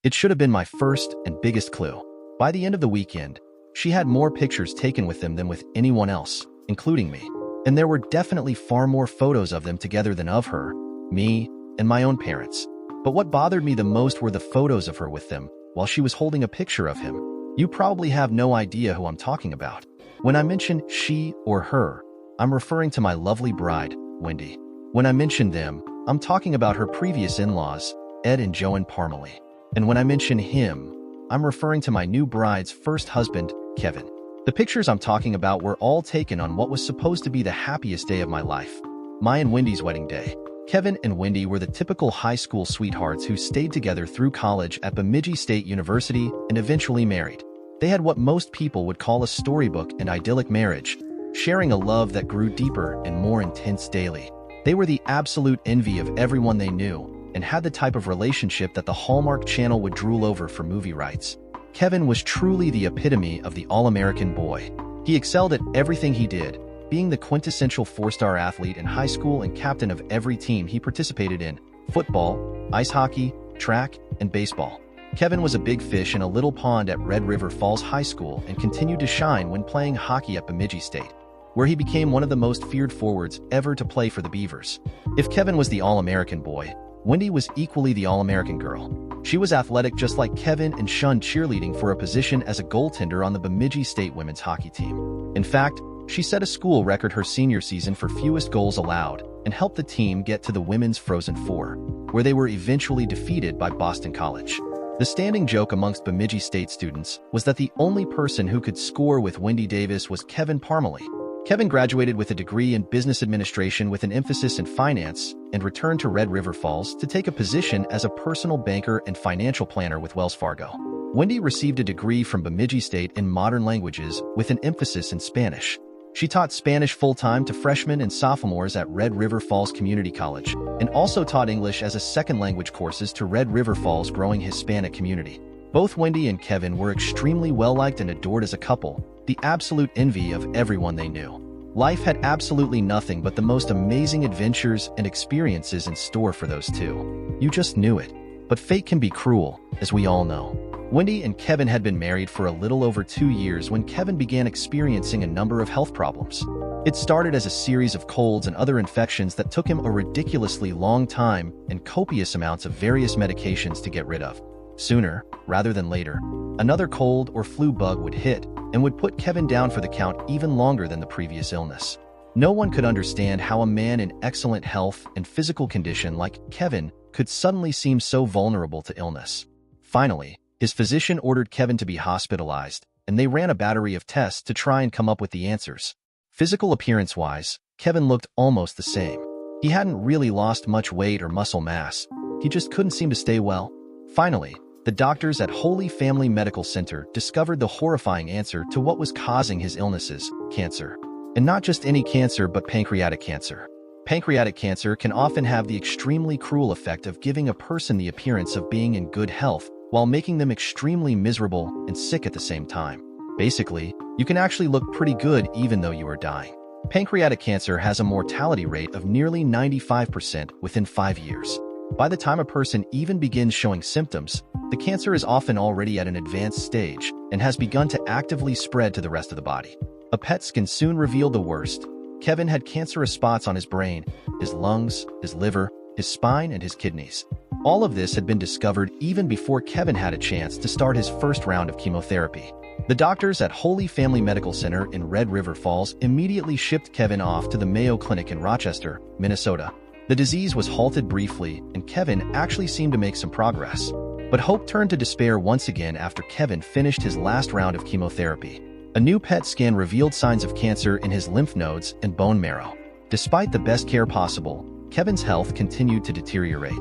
It should have been my first and biggest clue. By the end of the weekend, she had more pictures taken with them than with anyone else, including me. And there were definitely far more photos of them together than of her, me, and my own parents. But what bothered me the most were the photos of her with them while she was holding a picture of him. You probably have no idea who I'm talking about. When I mention she or her, I'm referring to my lovely bride, Wendy. When I mention them, I'm talking about her previous in-laws, Ed and Joan Parmalee. And when I mention him, I'm referring to my new bride's first husband, Kevin. The pictures I'm talking about were all taken on what was supposed to be the happiest day of my life, my and Wendy's wedding day. Kevin and Wendy were the typical high school sweethearts who stayed together through college at Bemidji State University and eventually married. They had what most people would call a storybook and idyllic marriage, sharing a love that grew deeper and more intense daily. They were the absolute envy of everyone they knew and had the type of relationship that the Hallmark Channel would drool over for movie rights. Kevin was truly the epitome of the all-American boy. He excelled at everything he did, being the quintessential four-star athlete in high school and captain of every team he participated in: football, ice hockey, track, and baseball. Kevin was a big fish in a little pond at Red River Falls High School and continued to shine when playing hockey at Bemidji State, where he became one of the most feared forwards ever to play for the Beavers. If Kevin was the all-American boy, Wendy was equally the all-American girl. She was athletic just like Kevin and shunned cheerleading for a position as a goaltender on the Bemidji State women's hockey team. In fact, she set a school record her senior season for fewest goals allowed and helped the team get to the Women's Frozen Four, where they were eventually defeated by Boston College. The standing joke amongst Bemidji State students was that the only person who could score with Wendy Davis was Kevin Parmalee. Kevin graduated with a degree in business administration with an emphasis in finance and returned to Red River Falls to take a position as a personal banker and financial planner with Wells Fargo. Wendy received a degree from Bemidji State in modern languages with an emphasis in Spanish. She taught Spanish full-time to freshmen and sophomores at Red River Falls Community College and also taught English as a second language courses to Red River Falls' growing Hispanic community. Both Wendy and Kevin were extremely well-liked and adored as a couple, the absolute envy of everyone they knew. Life had absolutely nothing but the most amazing adventures and experiences in store for those two. You just knew it. But fate can be cruel, as we all know. Wendy and Kevin had been married for a little over 2 years when Kevin began experiencing a number of health problems. It started as a series of colds and other infections that took him a ridiculously long time and copious amounts of various medications to get rid of. Sooner, rather than later, another cold or flu bug would hit and would put Kevin down for the count even longer than the previous illness. No one could understand how a man in excellent health and physical condition like Kevin could suddenly seem so vulnerable to illness. Finally, his physician ordered Kevin to be hospitalized, and they ran a battery of tests to try and come up with the answers. Physical appearance-wise, Kevin looked almost the same. He hadn't really lost much weight or muscle mass. He just couldn't seem to stay well. Finally, the doctors at Holy Family Medical Center discovered the horrifying answer to what was causing his illnesses: cancer. And not just any cancer, but pancreatic cancer. Pancreatic cancer can often have the extremely cruel effect of giving a person the appearance of being in good health while making them extremely miserable and sick at the same time. Basically, you can actually look pretty good even though you are dying. Pancreatic cancer has a mortality rate of nearly 95% within 5 years. By the time a person even begins showing symptoms, the cancer is often already at an advanced stage and has begun to actively spread to the rest of the body. A PET scan soon revealed the worst. Kevin had cancerous spots on his brain, his lungs, his liver, his spine, and his kidneys. All of this had been discovered even before Kevin had a chance to start his first round of chemotherapy. The doctors at Holy Family Medical Center in Red River Falls immediately shipped Kevin off to the Mayo Clinic in Rochester, Minnesota. The disease was halted briefly, and Kevin actually seemed to make some progress. But hope turned to despair once again after Kevin finished his last round of chemotherapy. A new PET scan revealed signs of cancer in his lymph nodes and bone marrow. Despite the best care possible, Kevin's health continued to deteriorate.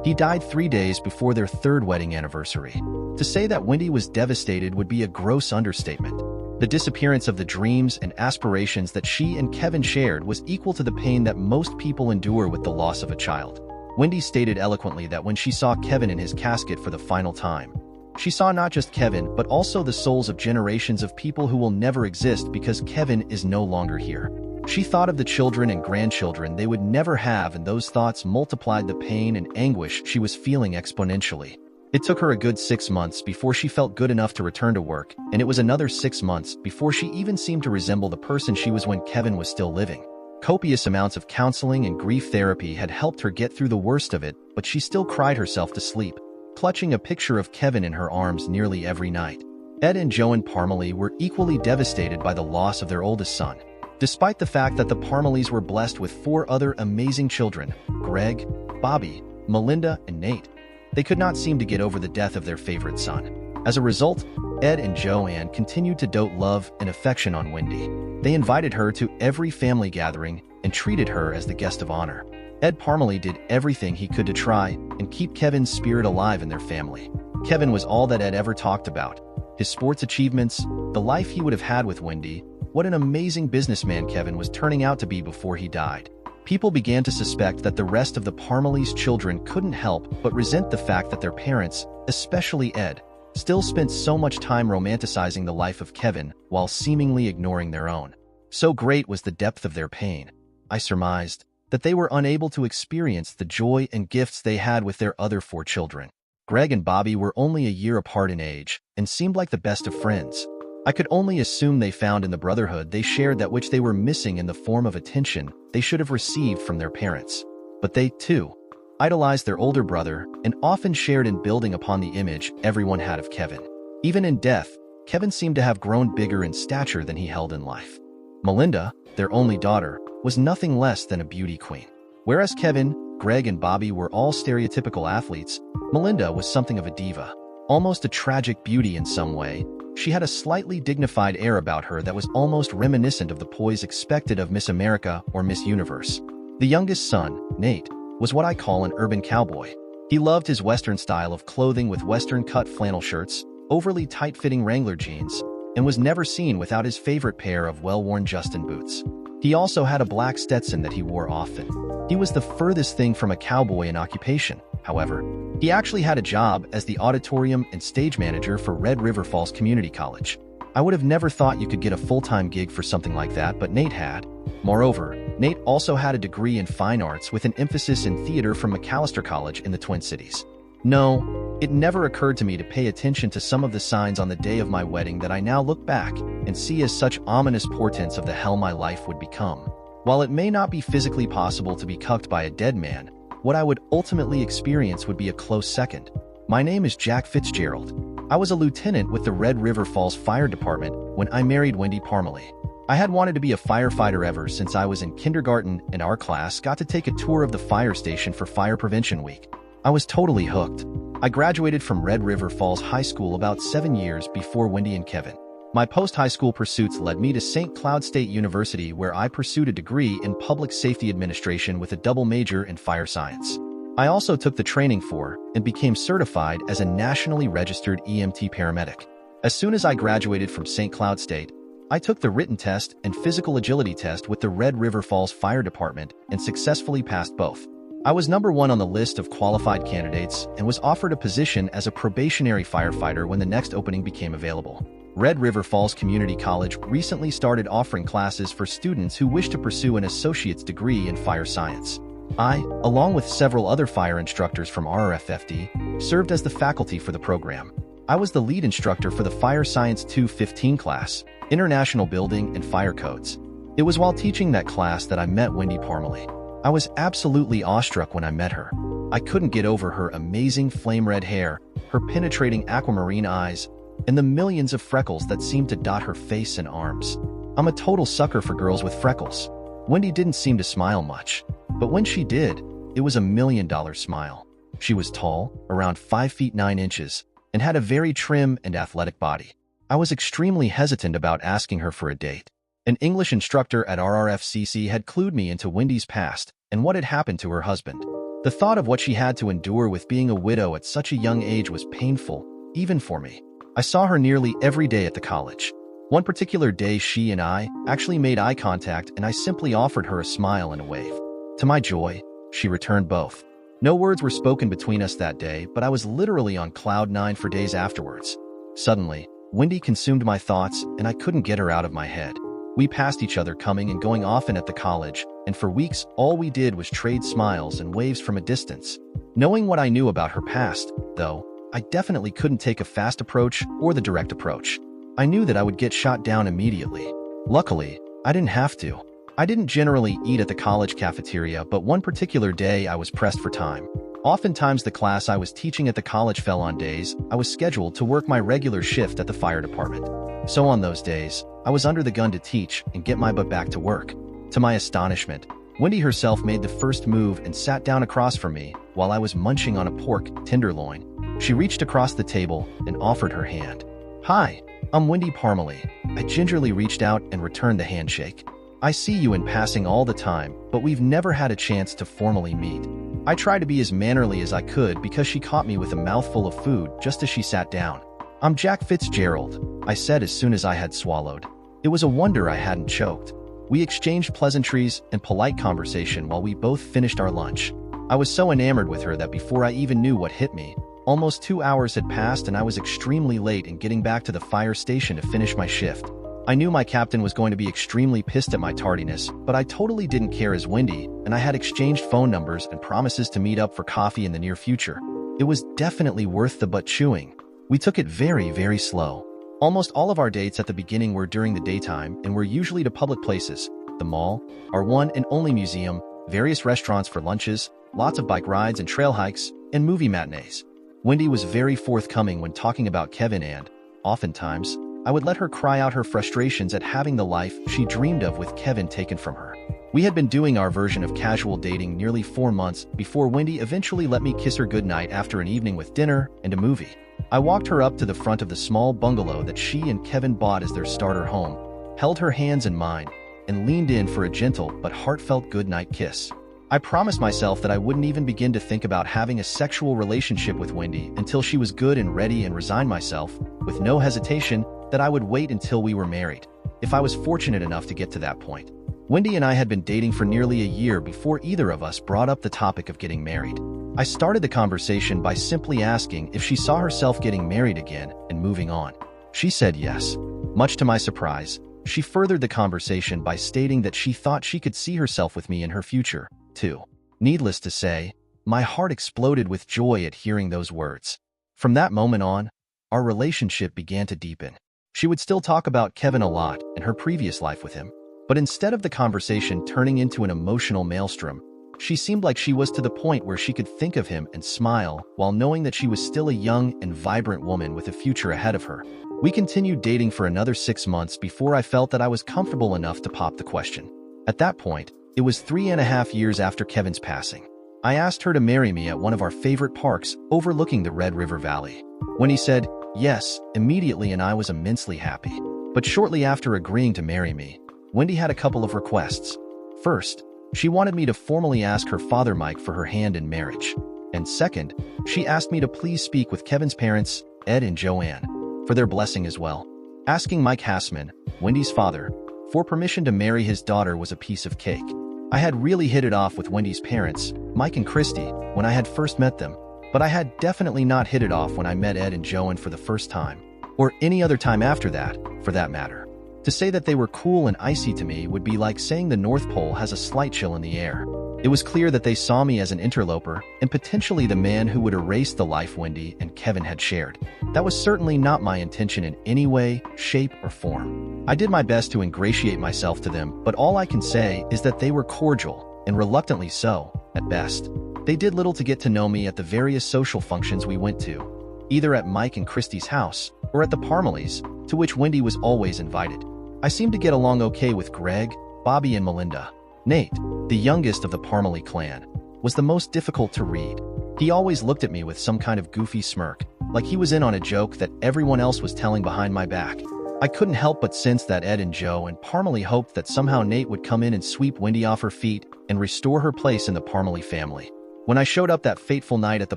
He died 3 days before their third wedding anniversary. To say that Wendy was devastated would be a gross understatement. The disappearance of the dreams and aspirations that she and Kevin shared was equal to the pain that most people endure with the loss of a child. Wendy stated eloquently that when she saw Kevin in his casket for the final time, she saw not just Kevin, but also the souls of generations of people who will never exist because Kevin is no longer here. She thought of the children and grandchildren they would never have, and those thoughts multiplied the pain and anguish she was feeling exponentially. It took her a good 6 months before she felt good enough to return to work, and it was another 6 months before she even seemed to resemble the person she was when Kevin was still living. Copious amounts of counseling and grief therapy had helped her get through the worst of it, but she still cried herself to sleep, clutching a picture of Kevin in her arms nearly every night. Ed and Joan Parmalee were equally devastated by the loss of their oldest son. Despite the fact that the Parmalees were blessed with 4 other amazing children, Greg, Bobby, Melinda, and Nate, they could not seem to get over the death of their favorite son. As a result, Ed and Joanne continued to dote love and affection on Wendy. They invited her to every family gathering and treated her as the guest of honor. Ed Parmalee did everything he could to try and keep Kevin's spirit alive in their family. Kevin was all that Ed ever talked about. His sports achievements, the life he would have had with Wendy, what an amazing businessman Kevin was turning out to be before he died. People began to suspect that the rest of the Parmalees' children couldn't help but resent the fact that their parents, especially Ed, still spent so much time romanticizing the life of Kevin while seemingly ignoring their own. So great was the depth of their pain, I surmised, that they were unable to experience the joy and gifts they had with their other 4 children. Greg and Bobby were only a year apart in age and seemed like the best of friends. I could only assume they found in the brotherhood they shared that which they were missing in the form of attention they should have received from their parents. But they, too, idolized their older brother and often shared in building upon the image everyone had of Kevin. Even in death, Kevin seemed to have grown bigger in stature than he held in life. Melinda, their only daughter, was nothing less than a beauty queen. Whereas Kevin, Greg, and Bobby were all stereotypical athletes, Melinda was something of a diva. Almost a tragic beauty in some way, she had a slightly dignified air about her that was almost reminiscent of the poise expected of Miss America or Miss Universe. The youngest son, Nate, was what I call an urban cowboy. He loved his Western style of clothing with Western-cut flannel shirts, overly tight-fitting Wrangler jeans, and was never seen without his favorite pair of well-worn Justin boots. He also had a black Stetson that he wore often. He was the furthest thing from a cowboy in occupation, however. He actually had a job as the auditorium and stage manager for Red River Falls Community College. I would have never thought you could get a full-time gig for something like that, but Nate had. Moreover, Nate also had a degree in fine arts with an emphasis in theater from McAllister College in the Twin Cities. No, it never occurred to me to pay attention to some of the signs on the day of my wedding that I now look back and see as such ominous portents of the hell my life would become. While it may not be physically possible to be cucked by a dead man, what I would ultimately experience would be a close second. My name is Jack Fitzgerald. I was a lieutenant with the Red River Falls Fire Department when I married Wendy Parmalee. I had wanted to be a firefighter ever since I was in kindergarten, and our class got to take a tour of the fire station for Fire Prevention Week. I was totally hooked. I graduated from Red River Falls High School about 7 years before Wendy and Kevin. My post-high school pursuits led me to St. Cloud State University, where I pursued a degree in public safety administration with a double major in fire science. I also took the training for and became certified as a nationally registered EMT paramedic. As soon as I graduated from St. Cloud State, I took the written test and physical agility test with the Red River Falls Fire Department and successfully passed both. I was number 1 on the list of qualified candidates and was offered a position as a probationary firefighter when the next opening became available. Red River Falls Community College recently started offering classes for students who wish to pursue an associate's degree in fire science. I, along with several other fire instructors from RRFFD, served as the faculty for the program. I was the lead instructor for the Fire Science 215 class, International Building and Fire Codes. It was while teaching that class that I met Wendy Parmalee. I was absolutely awestruck when I met her. I couldn't get over her amazing flame-red hair, her penetrating aquamarine eyes, and the millions of freckles that seemed to dot her face and arms. I'm a total sucker for girls with freckles. Wendy didn't seem to smile much, but when she did, it was $1 million smile. She was tall, around 5 feet 9 inches, and had a very trim and athletic body. I was extremely hesitant about asking her for a date. An English instructor at RRFCC had clued me into Wendy's past and what had happened to her husband. The thought of what she had to endure with being a widow at such a young age was painful, even for me. I saw her nearly every day at the college. One particular day she and I actually made eye contact, and I simply offered her a smile and a wave. To my joy, she returned both. No words were spoken between us that day, but I was literally on cloud 9 for days afterwards. Suddenly, Wendy consumed my thoughts, and I couldn't get her out of my head. We passed each other coming and going often at the college, and for weeks all we did was trade smiles and waves from a distance. Knowing what I knew about her past, though, I definitely couldn't take a fast approach or the direct approach. I knew that I would get shot down immediately. Luckily, I didn't have to. I didn't generally eat at the college cafeteria, but one particular day I was pressed for time. Oftentimes the class I was teaching at the college fell on days I was scheduled to work my regular shift at the fire department. So on those days, I was under the gun to teach and get my butt back to work. To my astonishment, Wendy herself made the first move and sat down across from me while I was munching on a pork tenderloin. She reached across the table and offered her hand. "Hi, I'm Wendy Parmalee." I gingerly reached out and returned the handshake. "I see you in passing all the time, but we've never had a chance to formally meet." I tried to be as mannerly as I could because she caught me with a mouthful of food just as she sat down. "I'm Jack Fitzgerald," I said as soon as I had swallowed. It was a wonder I hadn't choked. We exchanged pleasantries and polite conversation while we both finished our lunch. I was so enamored with her that before I even knew what hit me, almost 2 hours had passed and I was extremely late in getting back to the fire station to finish my shift. I knew my captain was going to be extremely pissed at my tardiness, but I totally didn't care as Wendy and I had exchanged phone numbers and promises to meet up for coffee in the near future. It was definitely worth the butt chewing. We took it very, very slow. Almost all of our dates at the beginning were during the daytime and were usually to public places, the mall, our one and only museum, various restaurants for lunches, lots of bike rides and trail hikes, and movie matinees. Wendy was very forthcoming when talking about Kevin and, oftentimes, I would let her cry out her frustrations at having the life she dreamed of with Kevin taken from her. We had been doing our version of casual dating nearly 4 months before Wendy eventually let me kiss her goodnight after an evening with dinner and a movie. I walked her up to the front of the small bungalow that she and Kevin bought as their starter home, held her hands in mine, and leaned in for a gentle but heartfelt goodnight kiss. I promised myself that I wouldn't even begin to think about having a sexual relationship with Wendy until she was good and ready, and resigned myself, with no hesitation, that I would wait until we were married, if I was fortunate enough to get to that point. Wendy and I had been dating for nearly a year before either of us brought up the topic of getting married. I started the conversation by simply asking if she saw herself getting married again and moving on. She said yes. Much to my surprise, she furthered the conversation by stating that she thought she could see herself with me in her future, too. Needless to say, my heart exploded with joy at hearing those words. From that moment on, our relationship began to deepen. She would still talk about Kevin a lot and her previous life with him, but instead of the conversation turning into an emotional maelstrom, she seemed like she was to the point where she could think of him and smile while knowing that she was still a young and vibrant woman with a future ahead of her. We continued dating for another 6 months before I felt that I was comfortable enough to pop the question. At that point, it was 3.5 years after Kevin's passing. I asked her to marry me at one of our favorite parks overlooking the Red River Valley. When he said yes immediately, and I was immensely happy. But shortly after agreeing to marry me, Wendy had a couple of requests. First, she wanted me to formally ask her father Mike for her hand in marriage. And second, she asked me to please speak with Kevin's parents, Ed and Joanne, for their blessing as well. Asking Mike Hassman, Wendy's father, for permission to marry his daughter was a piece of cake. I had really hit it off with Wendy's parents, Mike and Christy, when I had first met them, but I had definitely not hit it off when I met Ed and Joanne for the first time, or any other time after that, for that matter. To say that they were cool and icy to me would be like saying the North Pole has a slight chill in the air. It was clear that they saw me as an interloper and potentially the man who would erase the life Wendy and Kevin had shared. That was certainly not my intention in any way, shape, or form. I did my best to ingratiate myself to them, but all I can say is that they were cordial, and reluctantly so, at best. They did little to get to know me at the various social functions we went to, either at Mike and Christy's house or at the Parmalees, to which Wendy was always invited. I seemed to get along okay with Greg, Bobby, and Melinda. Nate, the youngest of the Parmalee clan, was the most difficult to read. He always looked at me with some kind of goofy smirk, like he was in on a joke that everyone else was telling behind my back. I couldn't help but sense that Ed and Joe and Parmalee hoped that somehow Nate would come in and sweep Wendy off her feet and restore her place in the Parmalee family. When I showed up that fateful night at the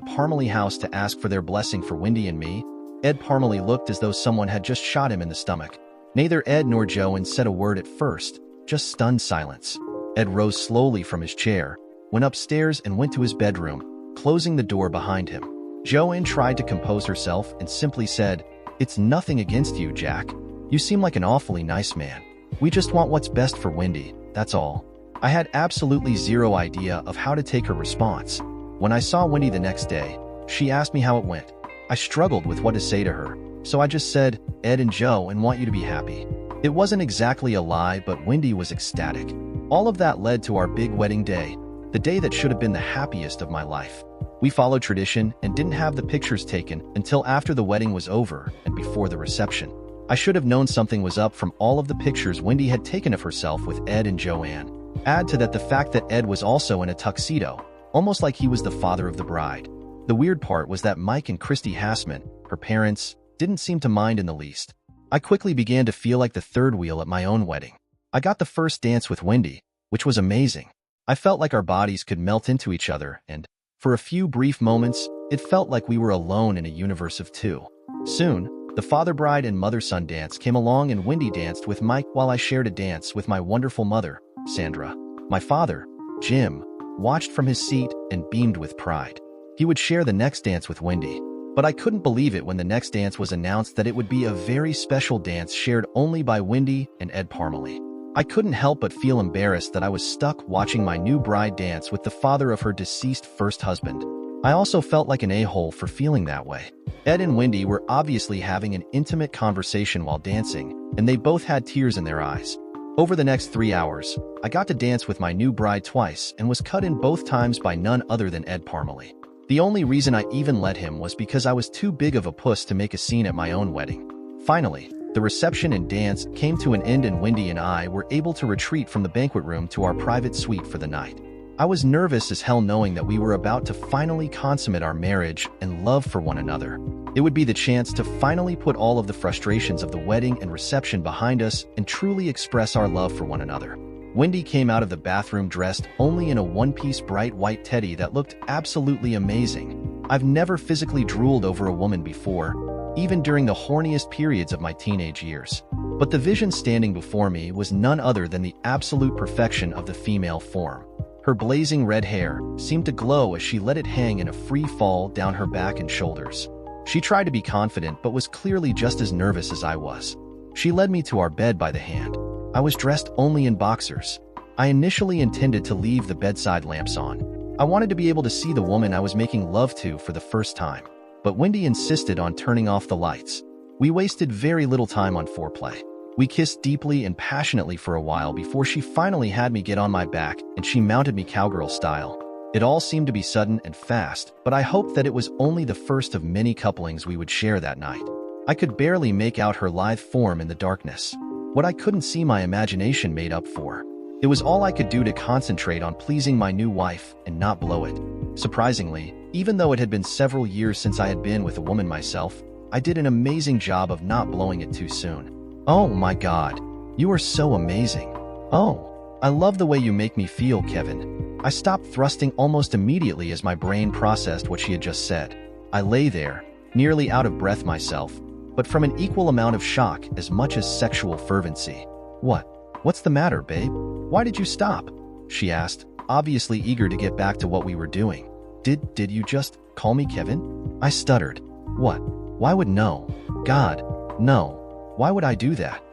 Parmalee house to ask for their blessing for Wendy and me, Ed Parmalee looked as though someone had just shot him in the stomach. Neither Ed nor Joanne said a word at first, just stunned silence. Ed rose slowly from his chair, went upstairs and went to his bedroom, closing the door behind him. Joanne tried to compose herself and simply said, "It's nothing against you, Jack. You seem like an awfully nice man. We just want what's best for Wendy, that's all." I had absolutely zero idea of how to take her response. When I saw Wendy the next day, she asked me how it went. I struggled with what to say to her, so I just said, Ed and Joe, and want you to be happy. It wasn't exactly a lie, but Wendy was ecstatic. All of that led to our big wedding day, the day that should have been the happiest of my life. We followed tradition and didn't have the pictures taken until after the wedding was over and before the reception. I should have known something was up from all of the pictures Wendy had taken of herself with Ed and Joanne. Add to that the fact that Ed was also in a tuxedo, almost like he was the father of the bride. The weird part was that Mike and Christy Hassman, her parents, didn't seem to mind in the least. I quickly began to feel like the third wheel at my own wedding. I got the first dance with Wendy, which was amazing. I felt like our bodies could melt into each other, and for a few brief moments, it felt like we were alone in a universe of two. Soon, the father-bride and mother-son dance came along, and Wendy danced with Mike while I shared a dance with my wonderful mother, Sandra. My father, Jim, watched from his seat and beamed with pride. He would share the next dance with Wendy, but I couldn't believe it when the next dance was announced that it would be a very special dance shared only by Wendy and Ed Parmalee. I couldn't help but feel embarrassed that I was stuck watching my new bride dance with the father of her deceased first husband. I also felt like an a-hole for feeling that way. Ed and Wendy were obviously having an intimate conversation while dancing, and they both had tears in their eyes. Over the next 3 hours, I got to dance with my new bride twice and was cut in both times by none other than Ed Parmalee. The only reason I even let him was because I was too big of a puss to make a scene at my own wedding. Finally, the reception and dance came to an end, and Wendy and I were able to retreat from the banquet room to our private suite for the night. I was nervous as hell knowing that we were about to finally consummate our marriage and love for one another. It would be the chance to finally put all of the frustrations of the wedding and reception behind us and truly express our love for one another. Wendy came out of the bathroom dressed only in a one-piece bright white teddy that looked absolutely amazing. I've never physically drooled over a woman before, even during the horniest periods of my teenage years. But the vision standing before me was none other than the absolute perfection of the female form. Her blazing red hair seemed to glow as she let it hang in a free fall down her back and shoulders. She tried to be confident but was clearly just as nervous as I was. She led me to our bed by the hand. I was dressed only in boxers. I initially intended to leave the bedside lamps on. I wanted to be able to see the woman I was making love to for the first time. But Wendy insisted on turning off the lights. We wasted very little time on foreplay. We kissed deeply and passionately for a while before she finally had me get on my back and she mounted me cowgirl style. It all seemed to be sudden and fast, but I hoped that it was only the first of many couplings we would share that night. I could barely make out her lithe form in the darkness. What I couldn't see, my imagination made up for. It was all I could do to concentrate on pleasing my new wife and not blow it. Surprisingly, even though it had been several years since I had been with a woman myself, I did an amazing job of not blowing it too soon. Oh my God, you are so amazing. Oh, I love the way you make me feel, Kevin. I stopped thrusting almost immediately as my brain processed what she had just said. I lay there, nearly out of breath myself, but from an equal amount of shock as much as sexual fervency. What's the matter, babe? Why did you stop? She asked, obviously eager to get back to what we were doing. Did you just call me Kevin? I stuttered. What? Why would no? God, no. Why would I do that?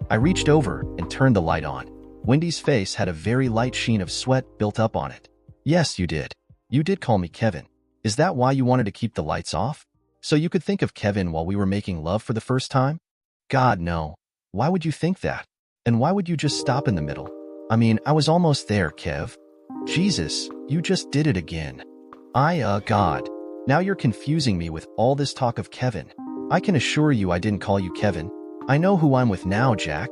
I reached over and turned the light on. Wendy's face had a very light sheen of sweat built up on it. Yes, you did. You did call me Kevin. Is that why you wanted to keep the lights off? So you could think of Kevin while we were making love for the first time? God, no. Why would you think that? And why would you just stop in the middle? I mean, I was almost there, Kev. Jesus, you just did it again. God. Now you're confusing me with all this talk of Kevin. I can assure you I didn't call you Kevin. I know who I'm with now, Jack.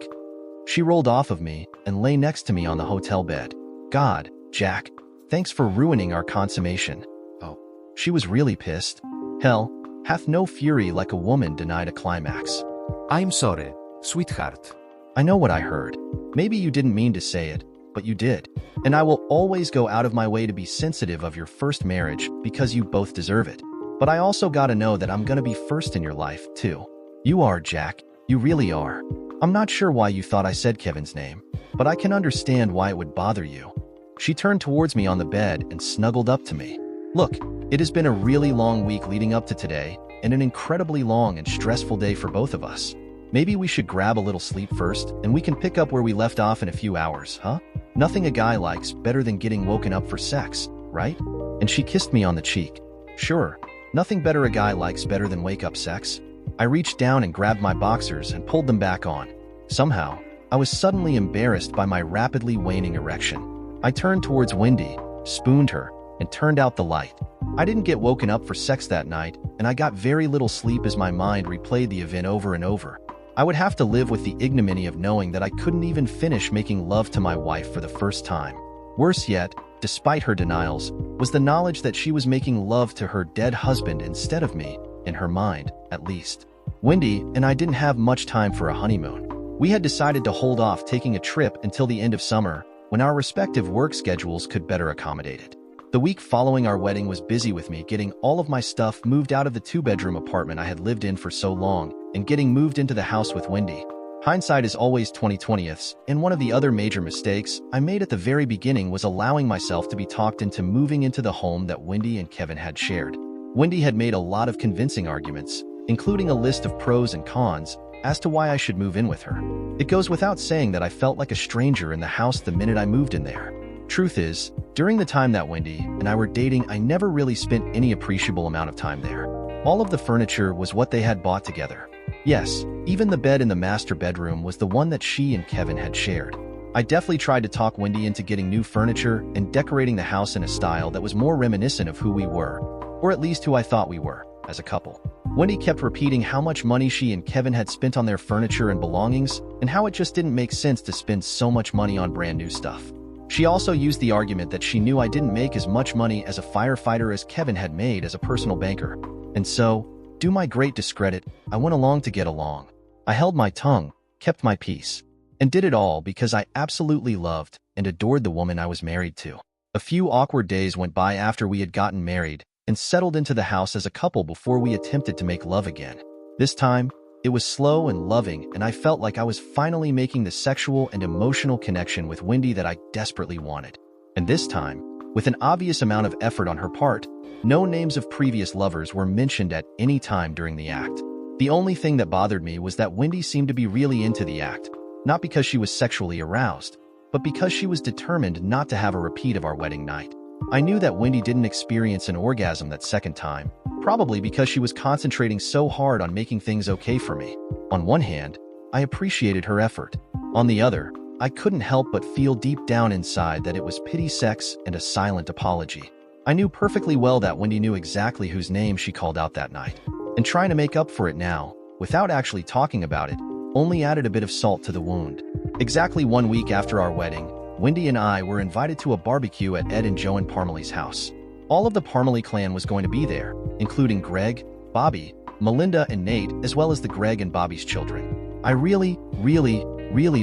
She rolled off of me and lay next to me on the hotel bed. God, Jack, thanks for ruining our consummation. Oh, she was really pissed. Hell, hath no fury like a woman denied a climax. I'm sorry, sweetheart. I know what I heard. Maybe you didn't mean to say it, but you did. And I will always go out of my way to be sensitive of your first marriage because you both deserve it. But I also gotta know that I'm gonna be first in your life, too. You are, Jack. You really are. I'm not sure why you thought I said Kevin's name, but I can understand why it would bother you. She turned towards me on the bed and snuggled up to me. Look, it has been a really long week leading up to today, and an incredibly long and stressful day for both of us. Maybe we should grab a little sleep first, and we can pick up where we left off in a few hours, huh? Nothing a guy likes better than getting woken up for sex, right? And she kissed me on the cheek. Sure, Nothing better a guy likes better than wake-up sex. I reached down and grabbed my boxers and pulled them back on. Somehow, I was suddenly embarrassed by my rapidly waning erection. I turned towards Wendy, spooned her, and turned out the light. I didn't get woken up for sex that night, and I got very little sleep as my mind replayed the event over and over. I would have to live with the ignominy of knowing that I couldn't even finish making love to my wife for the first time. Worse yet, despite her denials, was the knowledge that she was making love to her dead husband instead of me, in her mind, at least. Wendy and I didn't have much time for a honeymoon. We had decided to hold off taking a trip until the end of summer, when our respective work schedules could better accommodate it. The week following our wedding was busy with me getting all of my stuff moved out of the two-bedroom apartment I had lived in for so long and getting moved into the house with Wendy. Hindsight is always 20/20ths, and one of the other major mistakes I made at the very beginning was allowing myself to be talked into moving into the home that Wendy and Kevin had shared. Wendy had made a lot of convincing arguments, including a list of pros and cons, as to why I should move in with her. It goes without saying that I felt like a stranger in the house the minute I moved in there. Truth is, during the time that Wendy and I were dating, I never really spent any appreciable amount of time there. All of the furniture was what they had bought together. Yes, even the bed in the master bedroom was the one that she and Kevin had shared. I definitely tried to talk Wendy into getting new furniture and decorating the house in a style that was more reminiscent of who we were, or at least who I thought we were, as a couple. Wendy kept repeating how much money she and Kevin had spent on their furniture and belongings, and how it just didn't make sense to spend so much money on brand new stuff. She also used the argument that she knew I didn't make as much money as a firefighter as Kevin had made as a personal banker. And so, to my great discredit, I went along to get along. I held my tongue, kept my peace, and did it all because I absolutely loved and adored the woman I was married to. A few awkward days went by after we had gotten married and settled into the house as a couple before we attempted to make love again. This time, it was slow and loving, and I felt like I was finally making the sexual and emotional connection with Wendy that I desperately wanted. And this time, with an obvious amount of effort on her part, no names of previous lovers were mentioned at any time during the act. The only thing that bothered me was that Wendy seemed to be really into the act, not because she was sexually aroused, but because she was determined not to have a repeat of our wedding night. I knew that Wendy didn't experience an orgasm that second time, probably because she was concentrating so hard on making things okay for me. On one hand, I appreciated her effort. On the other, I couldn't help but feel deep down inside that it was pity sex and a silent apology. I knew perfectly well that Wendy knew exactly whose name she called out that night, and trying to make up for it now, without actually talking about it, only added a bit of salt to the wound. Exactly 1 week after our wedding, Wendy and I were invited to a barbecue at Ed and Joanne Parmalee's house. All of the Parmalee clan was going to be there, including Greg, Bobby, Melinda, and Nate, as well as the Greg and Bobby's children. I really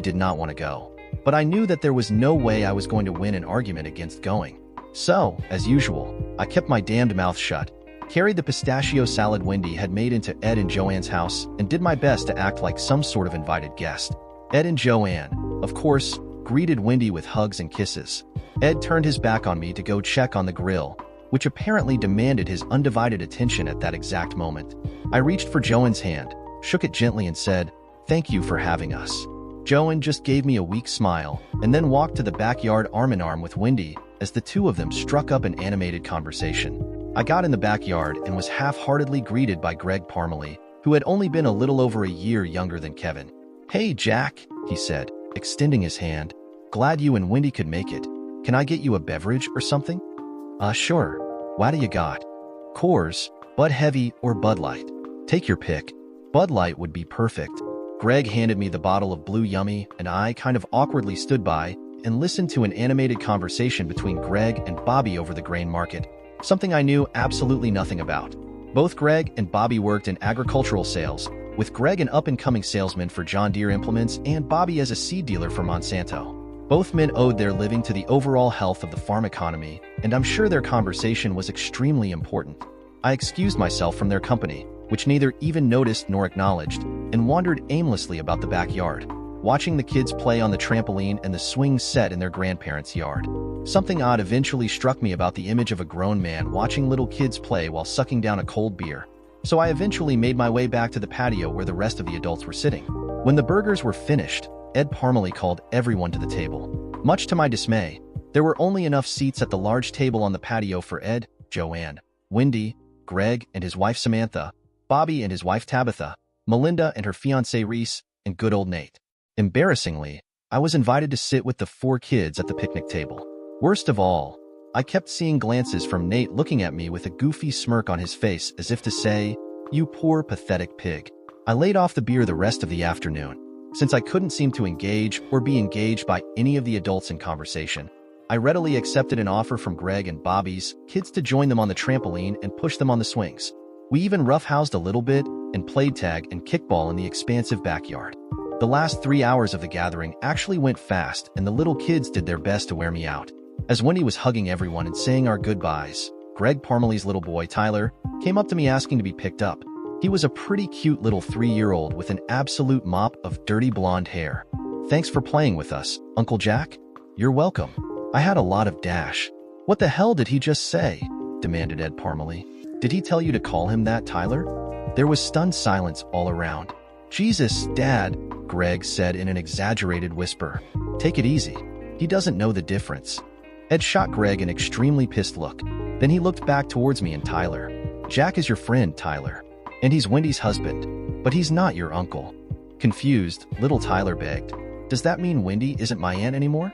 did not want to go, but I knew that there was no way I was going to win an argument against going. So, as usual, I kept my damned mouth shut, carried the pistachio salad Wendy had made into Ed and Joanne's house, and did my best to act like some sort of invited guest. Ed and Joanne, of course, greeted Wendy with hugs and kisses. Ed turned his back on me to go check on the grill, which apparently demanded his undivided attention at that exact moment. I reached for Joanne's hand, shook it gently, and said, "Thank you for having us." Joanne just gave me a weak smile, and then walked to the backyard arm in arm with Wendy as the two of them struck up an animated conversation. I got in the backyard and was half-heartedly greeted by Greg Parmalee, who had only been a little over a year younger than Kevin. "Hey, Jack," he said, extending his hand. "Glad you and Wendy could make it. Can I get you a beverage or something?" Sure. What do you got?" "Coors, Bud Heavy, or Bud Light? Take your pick." "Bud Light would be perfect." Greg handed me the bottle of Blue Yummy, and I kind of awkwardly stood by and listened to an animated conversation between Greg and Bobby over the grain market, something I knew absolutely nothing about. Both Greg and Bobby worked in agricultural sales, with Greg an up-and-coming salesman for John Deere implements and Bobby as a seed dealer for Monsanto. Both men owed their living to the overall health of the farm economy, and I'm sure their conversation was extremely important. I excused myself from their company, which neither even noticed nor acknowledged, and wandered aimlessly about the backyard, watching the kids play on the trampoline and the swing set in their grandparents' yard. Something odd eventually struck me about the image of a grown man watching little kids play while sucking down a cold beer, so I eventually made my way back to the patio where the rest of the adults were sitting. When the burgers were finished, Ed Parmalee called everyone to the table. Much to my dismay, there were only enough seats at the large table on the patio for Ed, Joanne, Wendy, Greg and his wife Samantha, Bobby and his wife Tabitha, Melinda and her fiancé Reese, and good old Nate. Embarrassingly, I was invited to sit with the 4 kids at the picnic table. Worst of all, I kept seeing glances from Nate looking at me with a goofy smirk on his face as if to say, "You poor, pathetic pig." I laid off the beer the rest of the afternoon. Since I couldn't seem to engage or be engaged by any of the adults in conversation, I readily accepted an offer from Greg and Bobby's kids to join them on the trampoline and push them on the swings. We even roughhoused a little bit and played tag and kickball in the expansive backyard. The last 3 hours of the gathering actually went fast, and the little kids did their best to wear me out. As Wendy was hugging everyone and saying our goodbyes, Greg Parmalee's little boy, Tyler, came up to me asking to be picked up. He was a pretty cute little 3-year-old with an absolute mop of dirty blonde hair. "Thanks for playing with us, Uncle Jack." "You're welcome." I had a lot of dash. "What the hell did he just say?" demanded Ed Parmalee. "Did he tell you to call him that, Tyler?" There was stunned silence all around. "Jesus, Dad," Greg said in an exaggerated whisper. "Take it easy. He doesn't know the difference." Ed shot Greg an extremely pissed look. Then he looked back towards me and Tyler. "Jack is your friend, Tyler. And he's Wendy's husband. But he's not your uncle." Confused, little Tyler begged, "Does that mean Wendy isn't my aunt anymore?"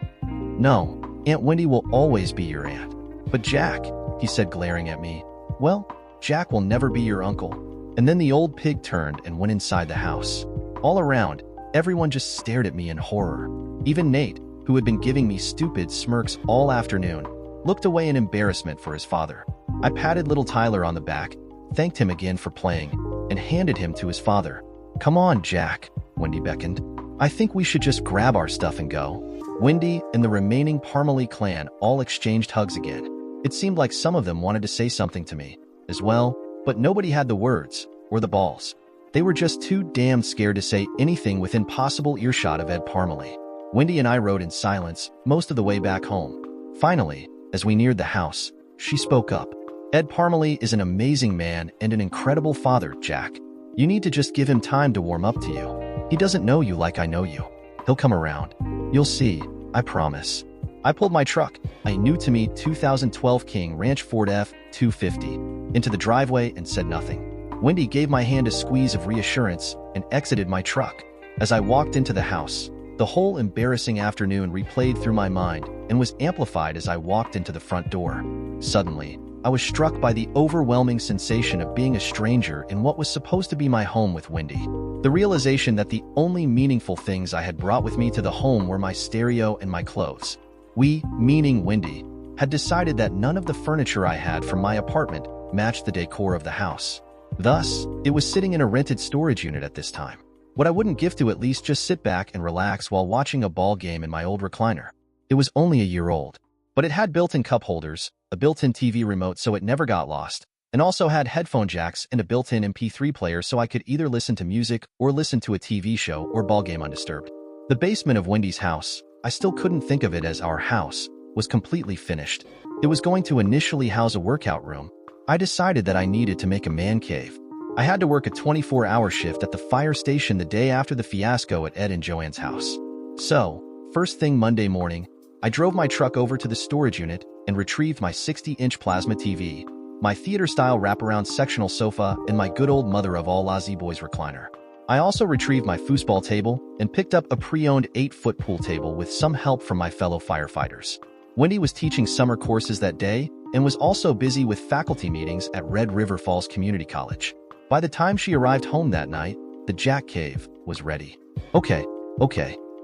"No, Aunt Wendy will always be your aunt." "But Jack," he said, glaring at me. "Well, Jack will never be your uncle." And then the old pig turned and went inside the house. All around, everyone just stared at me in horror. Even Nate, who had been giving me stupid smirks all afternoon, looked away in embarrassment for his father. I patted little Tyler on the back, thanked him again for playing, and handed him to his father. "Come on, Jack," Wendy beckoned. "I think we should just grab our stuff and go." Wendy and the remaining Parmalee clan all exchanged hugs again. It seemed like some of them wanted to say something to me as well, but nobody had the words or the balls. They were just too damn scared to say anything within possible earshot of Ed Parmalee. Wendy and I rode in silence most of the way back home. Finally, as we neared the house, she spoke up. "Ed Parmalee is an amazing man and an incredible father, Jack. You need to just give him time to warm up to you. He doesn't know you like I know you. He'll come around. You'll see, I promise." I pulled my truck, a new-to-me 2012 King Ranch Ford F-250, into the driveway and said nothing. Wendy gave my hand a squeeze of reassurance and exited my truck. As I walked into the house, the whole embarrassing afternoon replayed through my mind and was amplified as I walked into the front door. Suddenly, I was struck by the overwhelming sensation of being a stranger in what was supposed to be my home with Wendy. The realization that the only meaningful things I had brought with me to the home were my stereo and my clothes. We, meaning Wendy, had decided that none of the furniture I had from my apartment matched the decor of the house. Thus, it was sitting in a rented storage unit at this time. What I wouldn't give to at least just sit back and relax while watching a ball game in my old recliner. It was only a year old, but it had built-in cup holders, a built-in TV remote so it never got lost, and also had headphone jacks and a built-in MP3 player so I could either listen to music or listen to a TV show or ball game undisturbed. The basement of Wendy's house, I still couldn't think of it as our house, was completely finished. It was going to initially house a workout room. I decided that I needed to make a man cave. I had to work a 24-hour shift at the fire station the day after the fiasco at Ed and Joanne's house. So, first thing Monday morning, I drove my truck over to the storage unit and retrieved my 60-inch plasma TV, my theater-style wraparound sectional sofa, and my good old mother-of-all Lazy Boys recliner. I also retrieved my foosball table and picked up a pre-owned 8-foot pool table with some help from my fellow firefighters. Wendy was teaching summer courses that day and was also busy with faculty meetings at Red River Falls Community College. By the time she arrived home that night, the Jack Cave was ready. Okay,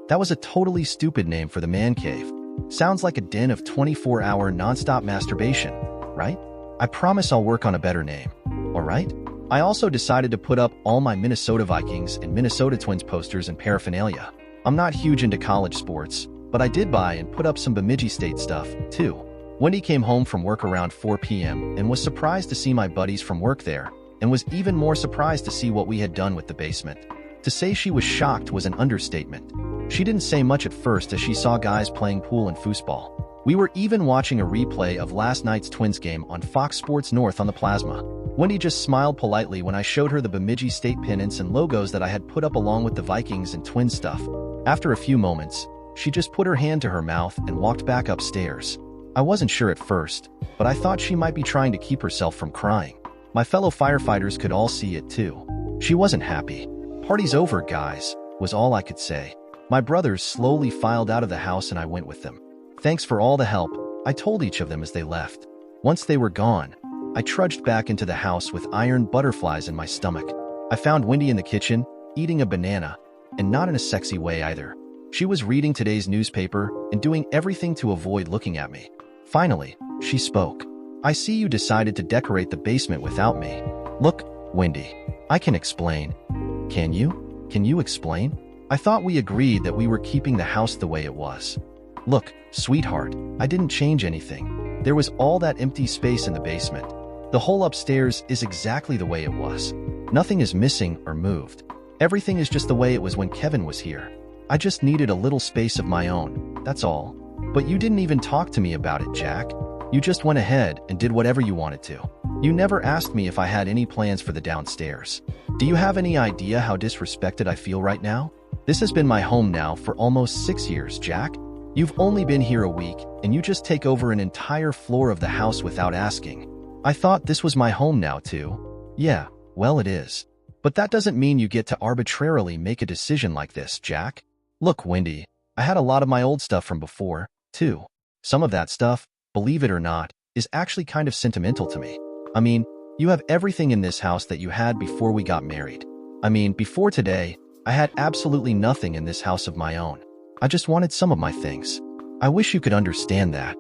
that was a totally stupid name for the man cave. Sounds like a den of 24-hour nonstop masturbation, right? I promise I'll work on a better name, all right? I also decided to put up all my Minnesota Vikings and Minnesota Twins posters and paraphernalia. I'm not huge into college sports, but I did buy and put up some Bemidji State stuff, too. Wendy came home from work around 4 p.m. and was surprised to see my buddies from work there, and was even more surprised to see what we had done with the basement. To say she was shocked was an understatement. She didn't say much at first as she saw guys playing pool and foosball. We were even watching a replay of last night's Twins game on Fox Sports North on the plasma. Wendy just smiled politely when I showed her the Bemidji State pennants and logos that I had put up along with the Vikings and Twins stuff. After a few moments, she just put her hand to her mouth and walked back upstairs. I wasn't sure at first, but I thought she might be trying to keep herself from crying. My fellow firefighters could all see it too. She wasn't happy. "Party's over, guys," was all I could say. My brothers slowly filed out of the house and I went with them. "Thanks for all the help," I told each of them as they left. Once they were gone, I trudged back into the house with iron butterflies in my stomach. I found Wendy in the kitchen, eating a banana, and not in a sexy way either. She was reading today's newspaper and doing everything to avoid looking at me. Finally, she spoke. "I see you decided to decorate the basement without me." "Look, Wendy, I can explain." "Can you? Can you explain? I thought we agreed that we were keeping the house the way it was." "Look, sweetheart, I didn't change anything. There was all that empty space in the basement. The whole upstairs is exactly the way it was. Nothing is missing or moved. Everything is just the way it was when Kevin was here. I just needed a little space of my own, that's all. But you didn't even talk to me about it, Jack. You just went ahead and did whatever you wanted to. You never asked me if I had any plans for the downstairs. Do you have any idea how disrespected I feel right now? This has been my home now for almost 6 years, Jack. You've only been here a week, and you just take over an entire floor of the house without asking. I thought this was my home now, too." "Yeah, well, it is. But that doesn't mean you get to arbitrarily make a decision like this, Jack. Look, Wendy, I had a lot of my old stuff from before, too. Some of that stuff, believe it or not, is actually kind of sentimental to me. I mean, you have everything in this house that you had before we got married. I mean, before today, I had absolutely nothing in this house of my own. I just wanted some of my things. I wish you could understand that.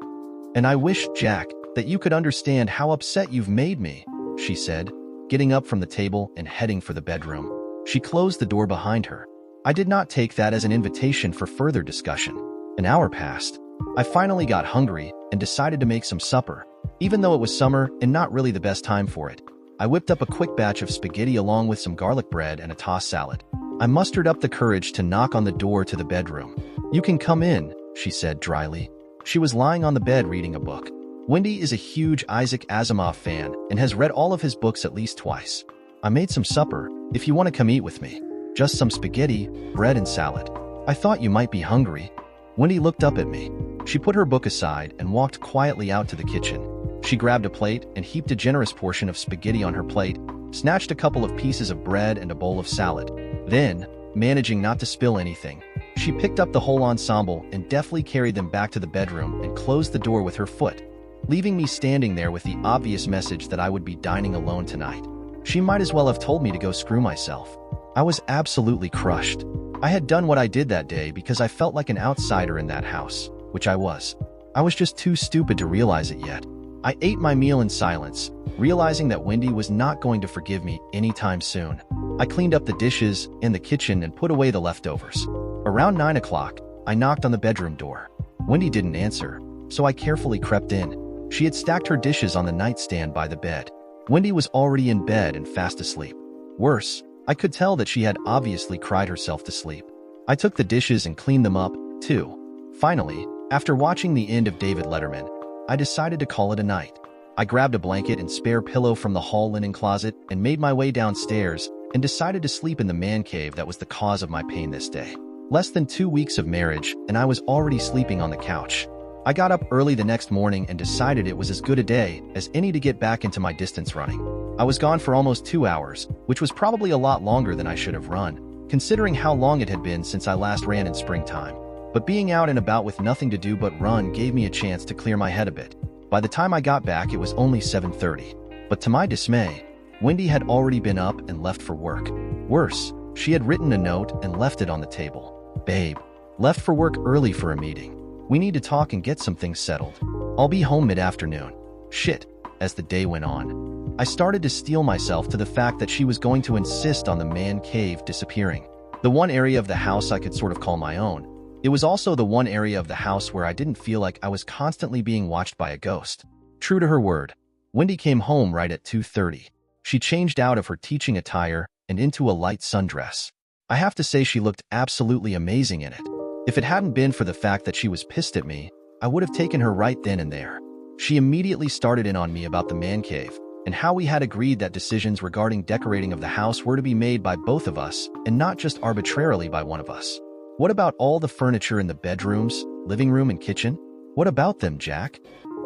And I wish, Jack, that you could understand how upset you've made me," she said, getting up from the table and heading for the bedroom. She closed the door behind her. I did not take that as an invitation for further discussion. An hour passed. I finally got hungry and decided to make some supper, even though it was summer and not really the best time for it. I whipped up a quick batch of spaghetti along with some garlic bread and a tossed salad. I mustered up the courage to knock on the door to the bedroom. "You can come in," she said dryly. She was lying on the bed reading a book. Wendy is a huge Isaac Asimov fan and has read all of his books at least twice. "I made some supper, if you want to come eat with me. Just some spaghetti, bread, and salad. I thought you might be hungry." Wendy looked up at me. She put her book aside and walked quietly out to the kitchen. She grabbed a plate and heaped a generous portion of spaghetti on her plate, snatched a couple of pieces of bread and a bowl of salad. Then, managing not to spill anything, she picked up the whole ensemble and deftly carried them back to the bedroom and closed the door with her foot, leaving me standing there with the obvious message that I would be dining alone tonight. She might as well have told me to go screw myself. I was absolutely crushed. I had done what I did that day because I felt like an outsider in that house, which I was. I was just too stupid to realize it yet. I ate my meal in silence, realizing that Wendy was not going to forgive me anytime soon. I cleaned up the dishes in the kitchen and put away the leftovers. Around 9 o'clock, I knocked on the bedroom door. Wendy didn't answer, so I carefully crept in. She had stacked her dishes on the nightstand by the bed. Wendy was already in bed and fast asleep. Worse, I could tell that she had obviously cried herself to sleep. I took the dishes and cleaned them up, too. Finally, after watching the end of David Letterman, I decided to call it a night. I grabbed a blanket and spare pillow from the hall linen closet and made my way downstairs and decided to sleep in the man cave that was the cause of my pain this day. Less than 2 weeks of marriage, and I was already sleeping on the couch. I got up early the next morning and decided it was as good a day as any to get back into my distance running. I was gone for almost 2 hours, which was probably a lot longer than I should have run, considering how long it had been since I last ran in springtime. But being out and about with nothing to do but run gave me a chance to clear my head a bit. By the time I got back, it was only 7:30. But to my dismay, Wendy had already been up and left for work. Worse, she had written a note and left it on the table. "Babe, left for work early for a meeting. We need to talk and get some things settled. I'll be home mid-afternoon." Shit. As the day went on, I started to steel myself to the fact that she was going to insist on the man cave disappearing. The one area of the house I could sort of call my own. It was also the one area of the house where I didn't feel like I was constantly being watched by a ghost. True to her word, Wendy came home right at 2:30. She changed out of her teaching attire and into a light sundress. I have to say she looked absolutely amazing in it. If it hadn't been for the fact that she was pissed at me, I would have taken her right then and there. She immediately started in on me about the man cave and how we had agreed that decisions regarding decorating of the house were to be made by both of us and not just arbitrarily by one of us. What about all the furniture in the bedrooms, living room, and kitchen? What about them, Jack?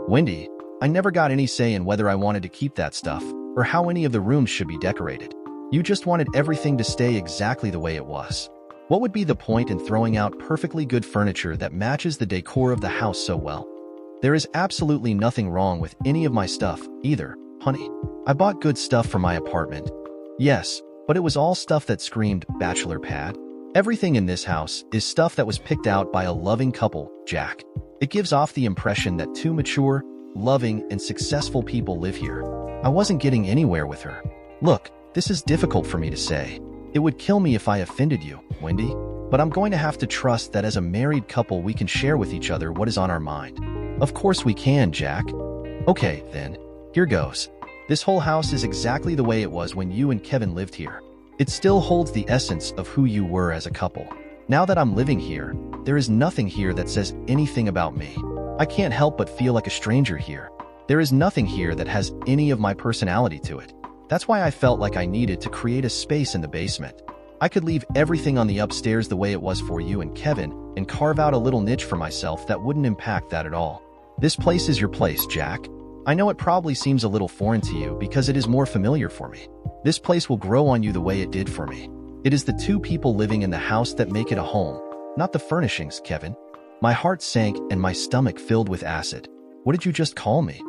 Wendy, I never got any say in whether I wanted to keep that stuff, or how any of the rooms should be decorated. You just wanted everything to stay exactly the way it was. What would be the point in throwing out perfectly good furniture that matches the decor of the house so well? There is absolutely nothing wrong with any of my stuff either, honey. I bought good stuff for my apartment. Yes, but it was all stuff that screamed bachelor pad. Everything in this house is stuff that was picked out by a loving couple, Jack. It gives off the impression that two mature, loving, and successful people live here. I wasn't getting anywhere with her. Look, this is difficult for me to say. It would kill me if I offended you, Wendy, but I'm going to have to trust that as a married couple we can share with each other what is on our mind. Of course we can, Jack. Okay, then, here goes. This whole house is exactly the way it was when you and Kevin lived here. It still holds the essence of who you were as a couple. Now that I'm living here, there is nothing here that says anything about me. I can't help but feel like a stranger here. There is nothing here that has any of my personality to it. That's why I felt like I needed to create a space in the basement. I could leave everything on the upstairs the way it was for you and Kevin and carve out a little niche for myself that wouldn't impact that at all. This place is your place, Jack. I know it probably seems a little foreign to you because it is more familiar for me. This place will grow on you the way it did for me. It is the two people living in the house that make it a home, not the furnishings, Kevin. My heart sank and my stomach filled with acid. What did you just call me?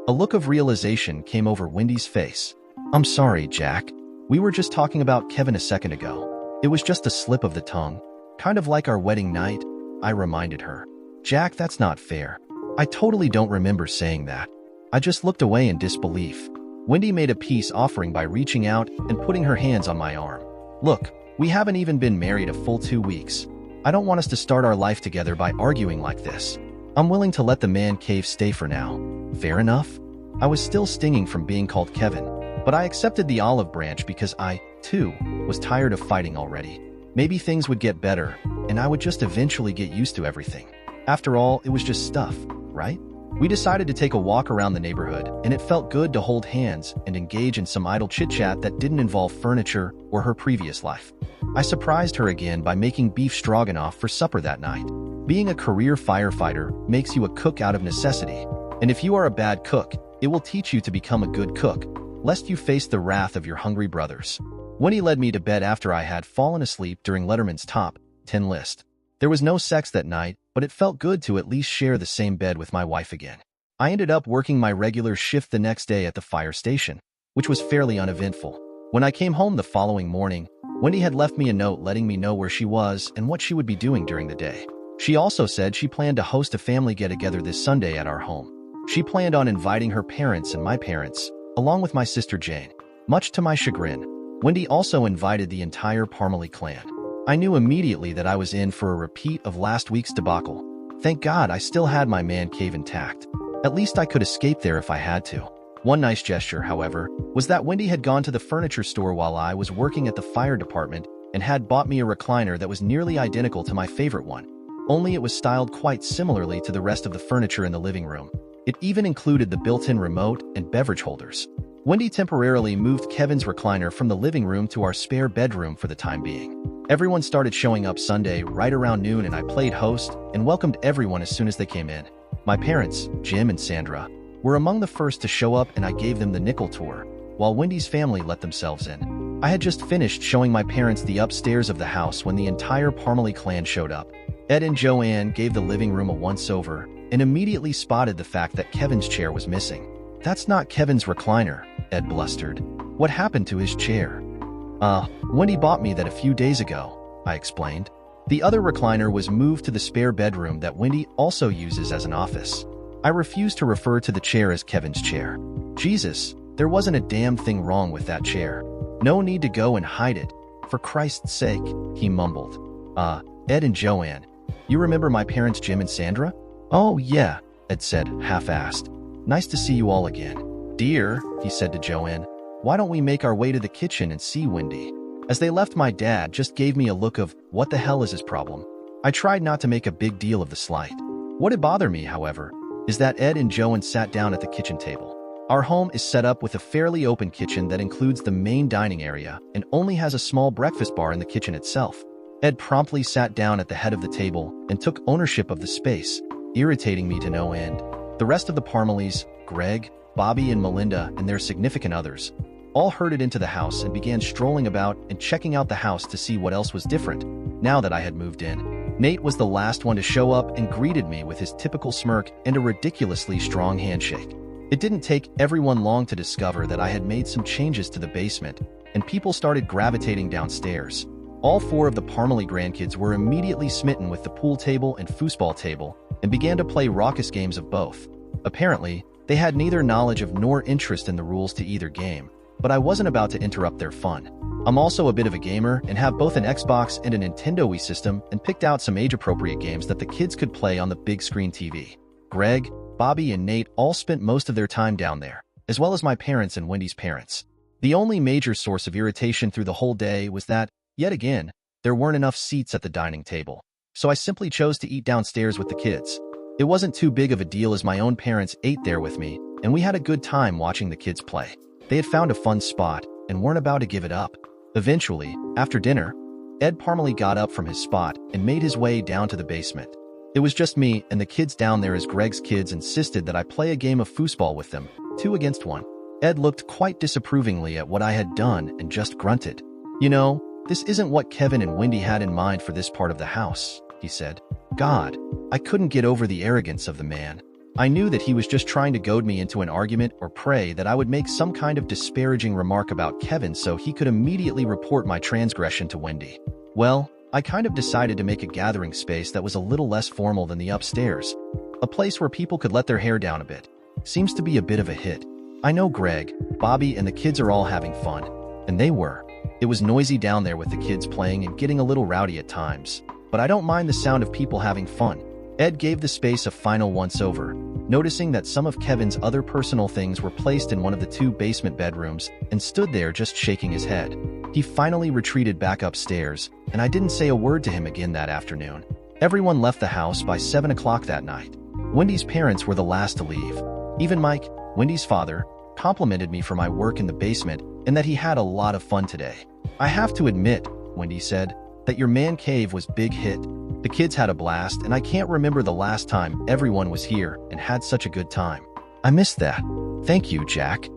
A look of realization came over Wendy's face. I'm sorry, Jack. We were just talking about Kevin a second ago. It was just a slip of the tongue. Kind of like our wedding night, I reminded her. Jack, that's not fair. I totally don't remember saying that. I just looked away in disbelief. Wendy made a peace offering by reaching out and putting her hands on my arm. Look, we haven't even been married a full 2 weeks. I don't want us to start our life together by arguing like this. I'm willing to let the man cave stay for now. Fair enough? I was still stinging from being called Kevin, but I accepted the olive branch because I, too, was tired of fighting already. Maybe things would get better, and I would just eventually get used to everything. After all, it was just stuff, right? We decided to take a walk around the neighborhood, and it felt good to hold hands and engage in some idle chit-chat that didn't involve furniture or her previous life. I surprised her again by making beef stroganoff for supper that night. Being a career firefighter makes you a cook out of necessity, and if you are a bad cook, it will teach you to become a good cook, lest you face the wrath of your hungry brothers. Winnie led me to bed after I had fallen asleep during Letterman's top 10 list. There was no sex that night, but it felt good to at least share the same bed with my wife again. I ended up working my regular shift the next day at the fire station, which was fairly uneventful. When I came home the following morning, Wendy had left me a note letting me know where she was and what she would be doing during the day. She also said she planned to host a family get-together this Sunday at our home. She planned on inviting her parents and my parents, along with my sister Jane. Much to my chagrin, Wendy also invited the entire Parmalee clan. I knew immediately that I was in for a repeat of last week's debacle. Thank God I still had my man cave intact. At least I could escape there if I had to. One nice gesture, however, was that Wendy had gone to the furniture store while I was working at the fire department and had bought me a recliner that was nearly identical to my favorite one. Only it was styled quite similarly to the rest of the furniture in the living room. It even included the built-in remote and beverage holders. Wendy temporarily moved Kevin's recliner from the living room to our spare bedroom for the time being. Everyone started showing up Sunday right around noon, and I played host and welcomed everyone as soon as they came in. My parents, Jim and Sandra, were among the first to show up, and I gave them the nickel tour, while Wendy's family let themselves in. I had just finished showing my parents the upstairs of the house when the entire Parmalee clan showed up. Ed and Joanne gave the living room a once-over and immediately spotted the fact that Kevin's chair was missing. That's not Kevin's recliner, Ed blustered. What happened to his chair? Wendy bought me that a few days ago, I explained. The other recliner was moved to the spare bedroom that Wendy also uses as an office. I refused to refer to the chair as Kevin's chair. Jesus, there wasn't a damn thing wrong with that chair. No need to go and hide it. For Christ's sake, he mumbled. Ed and Joanne, you remember my parents Jim and Sandra? Oh, yeah, Ed said, half-assed. Nice to see you all again. Dear, he said to Joanne, why don't we make our way to the kitchen and see Wendy? As they left, my dad just gave me a look of, what the hell is his problem? I tried not to make a big deal of the slight. What did bother me, however, is that Ed and Joanne sat down at the kitchen table. Our home is set up with a fairly open kitchen that includes the main dining area and only has a small breakfast bar in the kitchen itself. Ed promptly sat down at the head of the table and took ownership of the space, irritating me to no end. The rest of the Parmalees, Greg, Bobby and Melinda and their significant others, all herded into the house and began strolling about and checking out the house to see what else was different now that I had moved in. Nate was the last one to show up and greeted me with his typical smirk and a ridiculously strong handshake. It didn't take everyone long to discover that I had made some changes to the basement, and people started gravitating downstairs. All four of the Parmalee grandkids were immediately smitten with the pool table and foosball table and began to play raucous games of both. Apparently, they had neither knowledge of nor interest in the rules to either game, but I wasn't about to interrupt their fun. I'm also a bit of a gamer and have both an Xbox and a Nintendo Wii system and picked out some age-appropriate games that the kids could play on the big screen TV. Greg, Bobby, and Nate all spent most of their time down there, as well as my parents and Wendy's parents. The only major source of irritation through the whole day was that, yet again, there weren't enough seats at the dining table, so I simply chose to eat downstairs with the kids. It wasn't too big of a deal as my own parents ate there with me, and we had a good time watching the kids play. They had found a fun spot and weren't about to give it up. Eventually, after dinner, Ed Parmalee got up from his spot and made his way down to the basement. It was just me and the kids down there as Greg's kids insisted that I play a game of foosball with them, 2 against 1. Ed looked quite disapprovingly at what I had done and just grunted. "You know, this isn't what Kevin and Wendy had in mind for this part of the house," he said. God, I couldn't get over the arrogance of the man. I knew that he was just trying to goad me into an argument or pray that I would make some kind of disparaging remark about Kevin so he could immediately report my transgression to Wendy. Well, I kind of decided to make a gathering space that was a little less formal than the upstairs. A place where people could let their hair down a bit. Seems to be a bit of a hit. I know Greg, Bobby, and the kids are all having fun. And they were. It was noisy down there with the kids playing and getting a little rowdy at times. But I don't mind the sound of people having fun. Ed gave the space a final once-over, noticing that some of Kevin's other personal things were placed in one of the 2 basement bedrooms and stood there just shaking his head. He finally retreated back upstairs, and I didn't say a word to him again that afternoon. Everyone left the house by 7 o'clock that night. Wendy's parents were the last to leave. Even Mike, Wendy's father, complimented me for my work in the basement and that he had a lot of fun today. "I have to admit," Wendy said, "that your man cave was big hit. The kids had a blast, and I can't remember the last time everyone was here and had such a good time. I missed that. Thank you, Jack."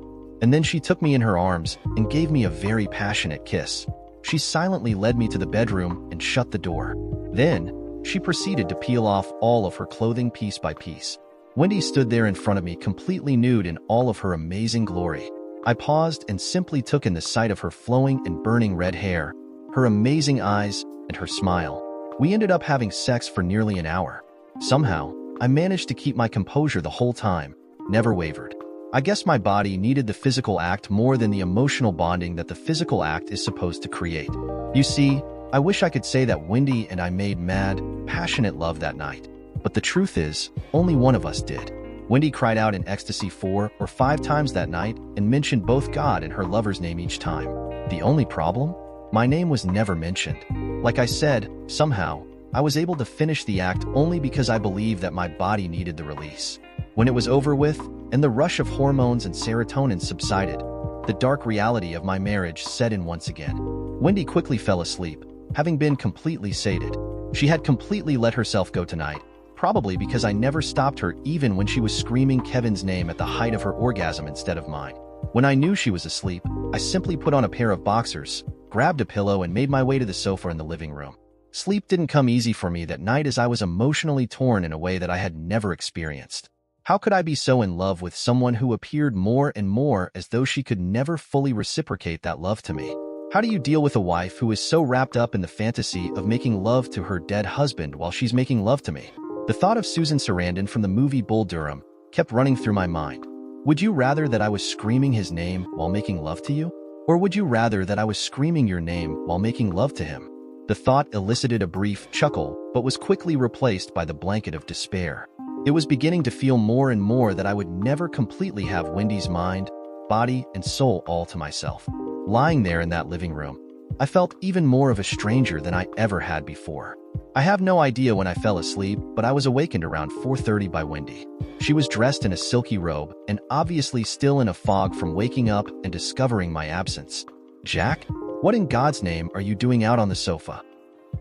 And then she took me in her arms and gave me a very passionate kiss. She silently led me to the bedroom and shut the door. Then, she proceeded to peel off all of her clothing piece by piece. Wendy stood there in front of me completely nude in all of her amazing glory. I paused and simply took in the sight of her flowing and burning red hair, her amazing eyes, and her smile. We ended up having sex for nearly an hour. Somehow, I managed to keep my composure the whole time, never wavered. I guess my body needed the physical act more than the emotional bonding that the physical act is supposed to create. You see, I wish I could say that Wendy and I made mad, passionate love that night. But the truth is, only one of us did. Wendy cried out in ecstasy 4 or 5 times that night and mentioned both God and her lover's name each time. The only problem? My name was never mentioned. Like I said, somehow, I was able to finish the act only because I believed that my body needed the release. When it was over with, and the rush of hormones and serotonin subsided, the dark reality of my marriage set in once again. Wendy quickly fell asleep, having been completely sated. She had completely let herself go tonight, probably because I never stopped her even when she was screaming Kevin's name at the height of her orgasm instead of mine. When I knew she was asleep, I simply put on a pair of boxers, grabbed a pillow, and made my way to the sofa in the living room. Sleep didn't come easy for me that night as I was emotionally torn in a way that I had never experienced. How could I be so in love with someone who appeared more and more as though she could never fully reciprocate that love to me? How do you deal with a wife who is so wrapped up in the fantasy of making love to her dead husband while she's making love to me? The thought of Susan Sarandon from the movie Bull Durham kept running through my mind. Would you rather that I was screaming his name while making love to you? Or would you rather that I was screaming your name while making love to him? The thought elicited a brief chuckle, but was quickly replaced by the blanket of despair. It was beginning to feel more and more that I would never completely have Wendy's mind, body, and soul all to myself. Lying there in that living room, I felt even more of a stranger than I ever had before. I have no idea when I fell asleep, but I was awakened around 4:30 by Wendy. She was dressed in a silky robe and obviously still in a fog from waking up and discovering my absence. "Jack, what in God's name are you doing out on the sofa?"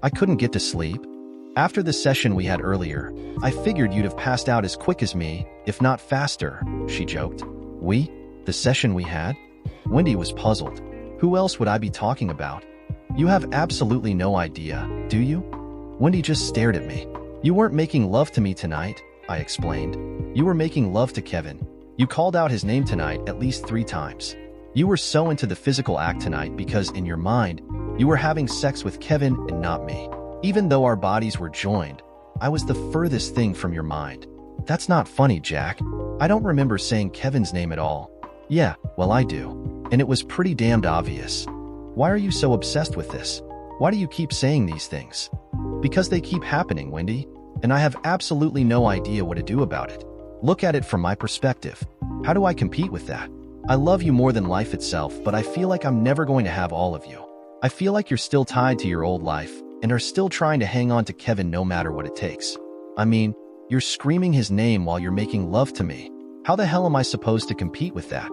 I couldn't get to sleep. After the session we had earlier, I figured you'd have passed out as quick as me, if not faster, she joked. We? The session we had? Wendy was puzzled. Who else would I be talking about? You have absolutely no idea, do you? Wendy just stared at me. You weren't making love to me tonight, I explained. You were making love to Kevin. You called out his name tonight at least 3 times. You were so into the physical act tonight because, in your mind, you were having sex with Kevin and not me. Even though our bodies were joined, I was the furthest thing from your mind. That's not funny, Jack. I don't remember saying Kevin's name at all. Yeah, well, I do. And it was pretty damned obvious. Why are you so obsessed with this? Why do you keep saying these things? Because they keep happening, Wendy, and I have absolutely no idea what to do about it. Look at it from my perspective. How do I compete with that? I love you more than life itself, but I feel like I'm never going to have all of you. I feel like you're still tied to your old life and are still trying to hang on to Kevin no matter what it takes. I mean, you're screaming his name while you're making love to me. How the hell am I supposed to compete with that?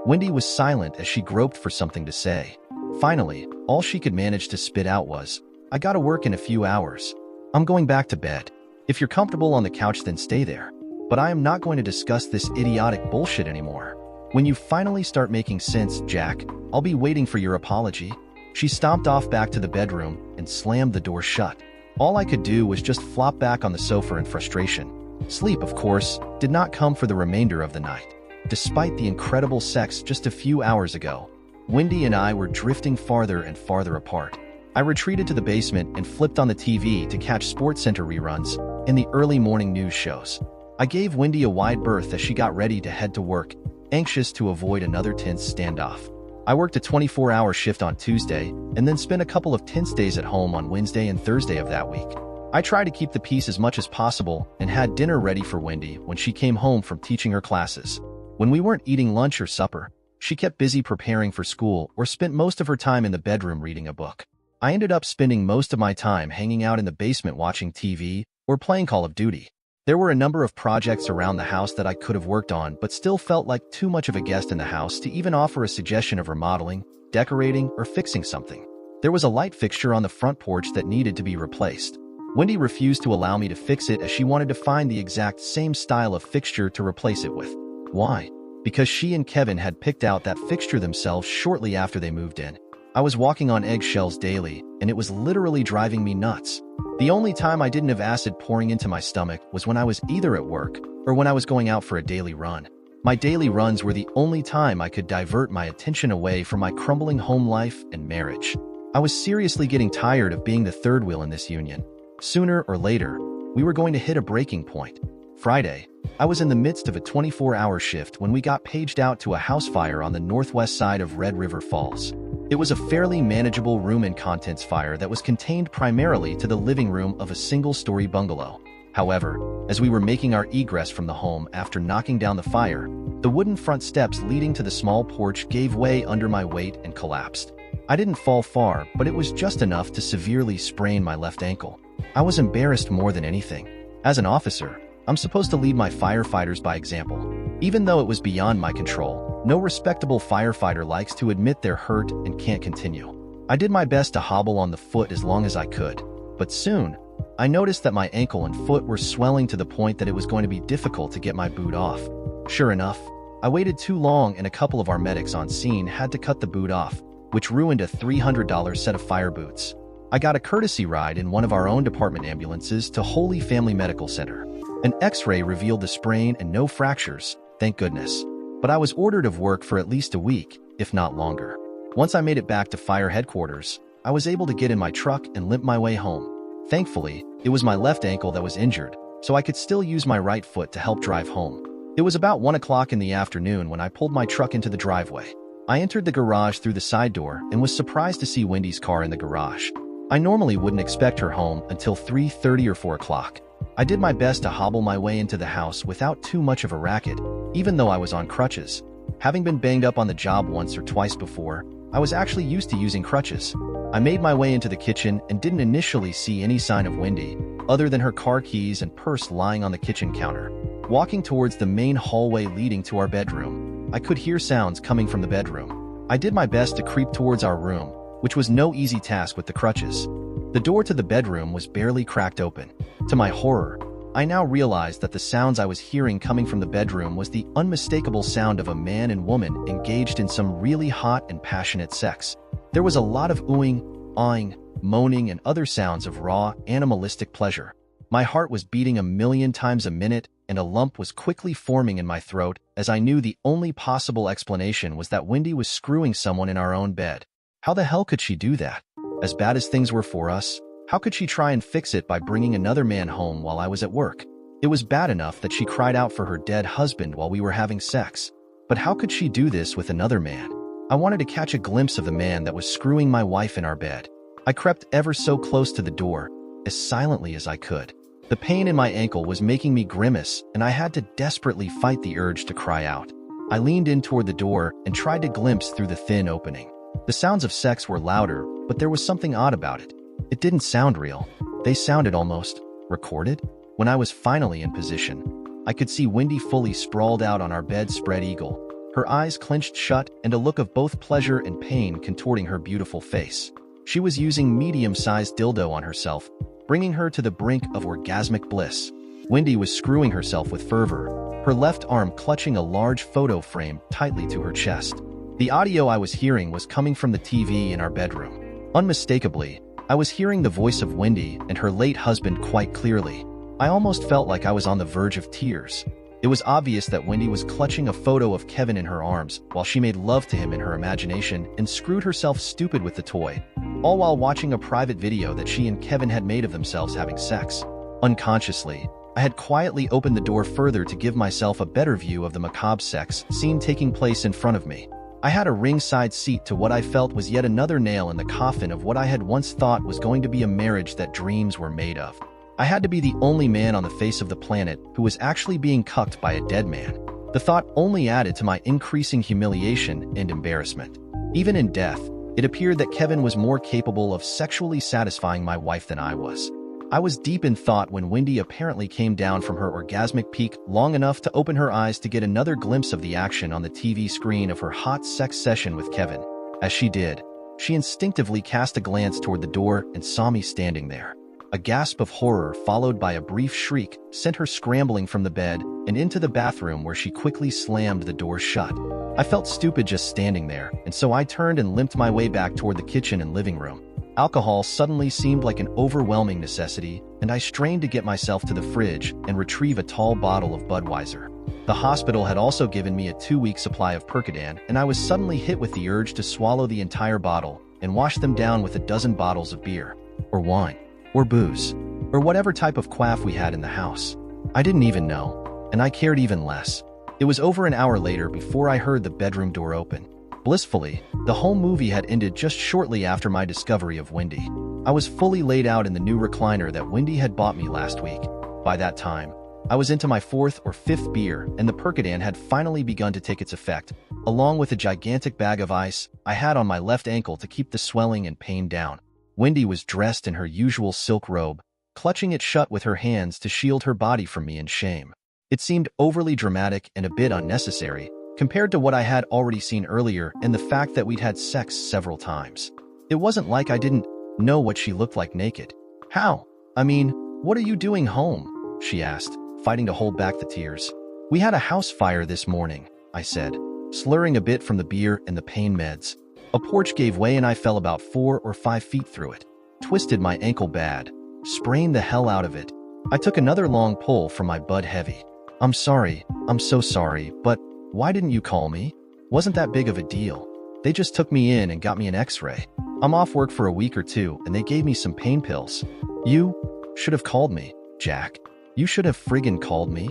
Wendy was silent as she groped for something to say. Finally, all she could manage to spit out was, I gotta work in a few hours. I'm going back to bed. If you're comfortable on the couch, then stay there. But I am not going to discuss this idiotic bullshit anymore. When you finally start making sense, Jack, I'll be waiting for your apology. She stomped off back to the bedroom and slammed the door shut. All I could do was just flop back on the sofa in frustration. Sleep, of course, did not come for the remainder of the night. Despite the incredible sex just a few hours ago, Wendy and I were drifting farther and farther apart. I retreated to the basement and flipped on the TV to catch SportsCenter reruns and the early morning news shows. I gave Wendy a wide berth as she got ready to head to work, anxious to avoid another tense standoff. I worked a 24-hour shift on Tuesday and then spent a couple of tense days at home on Wednesday and Thursday of that week. I tried to keep the peace as much as possible and had dinner ready for Wendy when she came home from teaching her classes. When we weren't eating lunch or supper, she kept busy preparing for school or spent most of her time in the bedroom reading a book. I ended up spending most of my time hanging out in the basement watching TV or playing Call of Duty. There were a number of projects around the house that I could have worked on, but still felt like too much of a guest in the house to even offer a suggestion of remodeling, decorating, or fixing something. There was a light fixture on the front porch that needed to be replaced. Wendy refused to allow me to fix it as she wanted to find the exact same style of fixture to replace it with. Why? Because she and Kevin had picked out that fixture themselves shortly after they moved in. I was walking on eggshells daily, and it was literally driving me nuts. The only time I didn't have acid pouring into my stomach was when I was either at work or when I was going out for a daily run. My daily runs were the only time I could divert my attention away from my crumbling home life and marriage. I was seriously getting tired of being the third wheel in this union. Sooner or later, we were going to hit a breaking point. Friday, I was in the midst of a 24-hour shift when we got paged out to a house fire on the northwest side of Red River Falls. It was a fairly manageable room and contents fire that was contained primarily to the living room of a single-story bungalow. However, as we were making our egress from the home after knocking down the fire, the wooden front steps leading to the small porch gave way under my weight and collapsed. I didn't fall far, but it was just enough to severely sprain my left ankle. I was embarrassed more than anything. As an officer, I'm supposed to lead my firefighters by example. Even though it was beyond my control, no respectable firefighter likes to admit they're hurt and can't continue. I did my best to hobble on the foot as long as I could, but soon, I noticed that my ankle and foot were swelling to the point that it was going to be difficult to get my boot off. Sure enough, I waited too long and a couple of our medics on scene had to cut the boot off, which ruined a $300 set of fire boots. I got a courtesy ride in one of our own department ambulances to Holy Family Medical Center. An X-ray revealed the sprain and no fractures, thank goodness. But I was ordered of work for at least a week, if not longer. Once I made it back to fire headquarters, I was able to get in my truck and limp my way home. Thankfully, it was my left ankle that was injured, so I could still use my right foot to help drive home. It was about 1 o'clock in the afternoon when I pulled my truck into the driveway. I entered the garage through the side door and was surprised to see Wendy's car in the garage. I normally wouldn't expect her home until 3:30 or 4 o'clock. I did my best to hobble my way into the house without too much of a racket, even though I was on crutches. Having been banged up on the job once or twice before, I was actually used to using crutches. I made my way into the kitchen and didn't initially see any sign of Wendy, other than her car keys and purse lying on the kitchen counter. Walking towards the main hallway leading to our bedroom, I could hear sounds coming from the bedroom. I did my best to creep towards our room, which was no easy task with the crutches. The door to the bedroom was barely cracked open. To my horror, I now realized that the sounds I was hearing coming from the bedroom was the unmistakable sound of a man and woman engaged in some really hot and passionate sex. There was a lot of oohing, awing, moaning, and other sounds of raw, animalistic pleasure. My heart was beating 1,000,000 times a minute, and a lump was quickly forming in my throat as I knew the only possible explanation was that Wendy was screwing someone in our own bed. How the hell could she do that? As bad as things were for us, how could she try and fix it by bringing another man home while I was at work? It was bad enough that she cried out for her dead husband while we were having sex. But how could she do this with another man? I wanted to catch a glimpse of the man that was screwing my wife in our bed. I crept ever so close to the door, as silently as I could. The pain in my ankle was making me grimace, and I had to desperately fight the urge to cry out. I leaned in toward the door and tried to glimpse through the thin opening. The sounds of sex were louder, but there was something odd about it. It didn't sound real. They sounded almost recorded. When I was finally in position, I could see Wendy fully sprawled out on our bed spread eagle, her eyes clenched shut and a look of both pleasure and pain contorting her beautiful face. She was using medium-sized dildo on herself, bringing her to the brink of orgasmic bliss. Wendy was screwing herself with fervor, her left arm clutching a large photo frame tightly to her chest. The audio I was hearing was coming from the TV in our bedroom. Unmistakably, I was hearing the voice of Wendy and her late husband quite clearly. I almost felt like I was on the verge of tears. It was obvious that Wendy was clutching a photo of Kevin in her arms while she made love to him in her imagination and screwed herself stupid with the toy, all while watching a private video that she and Kevin had made of themselves having sex. Unconsciously, I had quietly opened the door further to give myself a better view of the macabre sex scene taking place in front of me. I had a ringside seat to what I felt was yet another nail in the coffin of what I had once thought was going to be a marriage that dreams were made of. I had to be the only man on the face of the planet who was actually being cucked by a dead man. The thought only added to my increasing humiliation and embarrassment. Even in death, it appeared that Kevin was more capable of sexually satisfying my wife than I was. I was deep in thought when Wendy apparently came down from her orgasmic peak long enough to open her eyes to get another glimpse of the action on the TV screen of her hot sex session with Kevin. As she did, she instinctively cast a glance toward the door and saw me standing there. A gasp of horror followed by a brief shriek sent her scrambling from the bed and into the bathroom where she quickly slammed the door shut. I felt stupid just standing there, and so I turned and limped my way back toward the kitchen and living room. Alcohol suddenly seemed like an overwhelming necessity, and I strained to get myself to the fridge and retrieve a tall bottle of Budweiser. The hospital had also given me a 2-week supply of Percodan, and I was suddenly hit with the urge to swallow the entire bottle and wash them down with a dozen bottles of beer, or wine, or booze, or whatever type of quaff we had in the house. I didn't even know, and I cared even less. It was over an hour later before I heard the bedroom door open. Blissfully, the whole movie had ended just shortly after my discovery of Wendy. I was fully laid out in the new recliner that Wendy had bought me last week. By that time, I was into my 4th or 5th beer, and the Percodan had finally begun to take its effect, along with a gigantic bag of ice I had on my left ankle to keep the swelling and pain down. Wendy was dressed in her usual silk robe, clutching it shut with her hands to shield her body from me in shame. It seemed overly dramatic and a bit unnecessary, compared to what I had already seen earlier and the fact that we'd had sex several times. It wasn't like I didn't know what she looked like naked. How? I mean, what are you doing home? She asked, fighting to hold back the tears. We had a house fire this morning, I said, slurring a bit from the beer and the pain meds. A porch gave way and I fell about 4 or 5 feet through it. Twisted my ankle bad. Sprained the hell out of it. I took another long pull from my Bud Heavy. I'm sorry. I'm so sorry, but why didn't you call me? Wasn't that big of a deal. They just took me in and got me an x-ray. I'm off work for a week or 2 and they gave me some pain pills. You should have called me, Jack. You should have friggin' called me.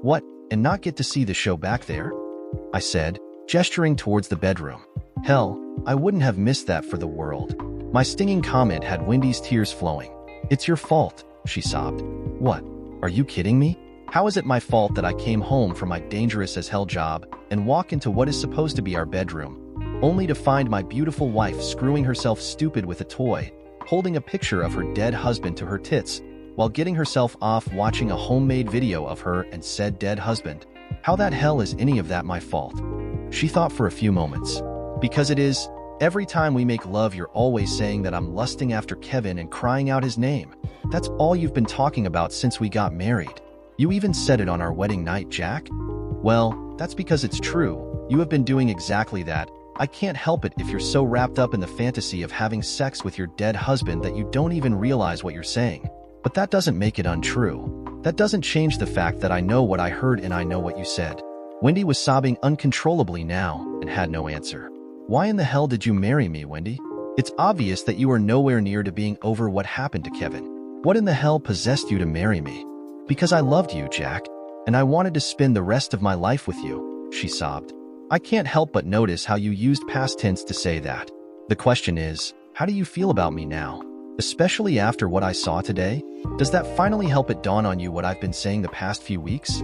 What, and not get to see the show back there? I said, gesturing towards the bedroom. Hell, I wouldn't have missed that for the world. My stinging comment had Wendy's tears flowing. It's your fault, she sobbed. What? Are you kidding me? How is it my fault that I came home from my dangerous-as-hell job and walk into what is supposed to be our bedroom, only to find my beautiful wife screwing herself stupid with a toy, holding a picture of her dead husband to her tits, while getting herself off watching a homemade video of her and said dead husband? How that hell is any of that my fault? She thought for a few moments. Because it is. Every time we make love you're always saying that I'm lusting after Kevin and crying out his name. That's all you've been talking about since we got married. You even said it on our wedding night, Jack. Well, that's because it's true. You have been doing exactly that. I can't help it if you're so wrapped up in the fantasy of having sex with your dead husband that you don't even realize what you're saying. But that doesn't make it untrue. That doesn't change the fact that I know what I heard and I know what you said. Wendy was sobbing uncontrollably now and had no answer. Why in the hell did you marry me, Wendy? It's obvious that you are nowhere near to being over what happened to Kevin. What in the hell possessed you to marry me? Because I loved you, Jack, and I wanted to spend the rest of my life with you, she sobbed. I can't help but notice how you used past tense to say that. The question is, how do you feel about me now? Especially after what I saw today? Does that finally help it dawn on you what I've been saying the past few weeks?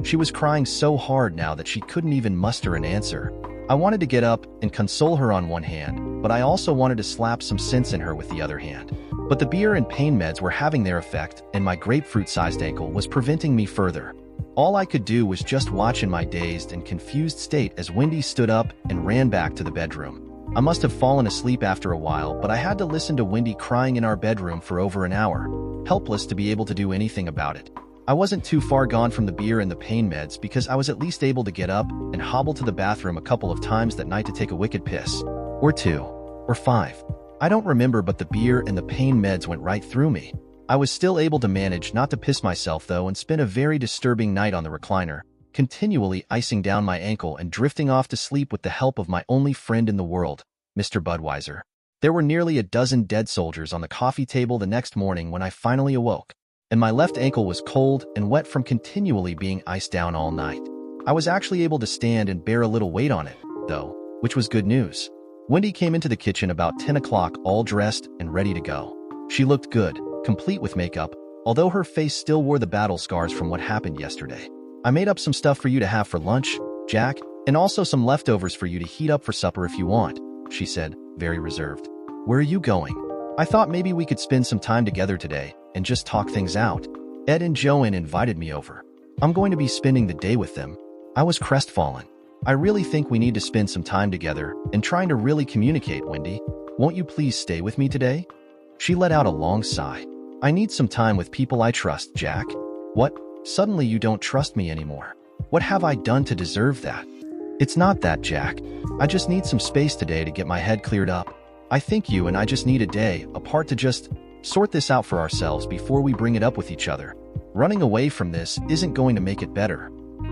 She was crying so hard now that she couldn't even muster an answer. I wanted to get up and console her on one hand, but I also wanted to slap some sense in her with the other hand. But the beer and pain meds were having their effect, and my grapefruit-sized ankle was preventing me further. All I could do was just watch in my dazed and confused state as Wendy stood up and ran back to the bedroom. I must have fallen asleep after a while, but I had to listen to Wendy crying in our bedroom for over an hour, helpless to be able to do anything about it. I wasn't too far gone from the beer and the pain meds because I was at least able to get up and hobble to the bathroom a couple of times that night to take a wicked piss. Or 2. Or 5. I don't remember, but the beer and the pain meds went right through me. I was still able to manage not to piss myself though and spent a very disturbing night on the recliner, continually icing down my ankle and drifting off to sleep with the help of my only friend in the world, Mr. Budweiser. There were nearly a dozen dead soldiers on the coffee table the next morning when I finally awoke, and my left ankle was cold and wet from continually being iced down all night. I was actually able to stand and bear a little weight on it, though, which was good news. Wendy came into the kitchen about 10 o'clock all dressed and ready to go. She looked good, complete with makeup, although her face still wore the battle scars from what happened yesterday. I made up some stuff for you to have for lunch, Jack, and also some leftovers for you to heat up for supper if you want, she said, very reserved. Where are you going? I thought maybe we could spend some time together today and just talk things out. Ed and Joanne invited me over. I'm going to be spending the day with them. I was crestfallen. I really think we need to spend some time together and trying to really communicate, Wendy. Won't you please stay with me today? She let out a long sigh. I need some time with people I trust, Jack. What? Suddenly you don't trust me anymore. What have I done to deserve that? It's not that, Jack. I just need some space today to get my head cleared up. I think you and I just need a day apart to just sort this out for ourselves before we bring it up with each other. Running away from this isn't going to make it better.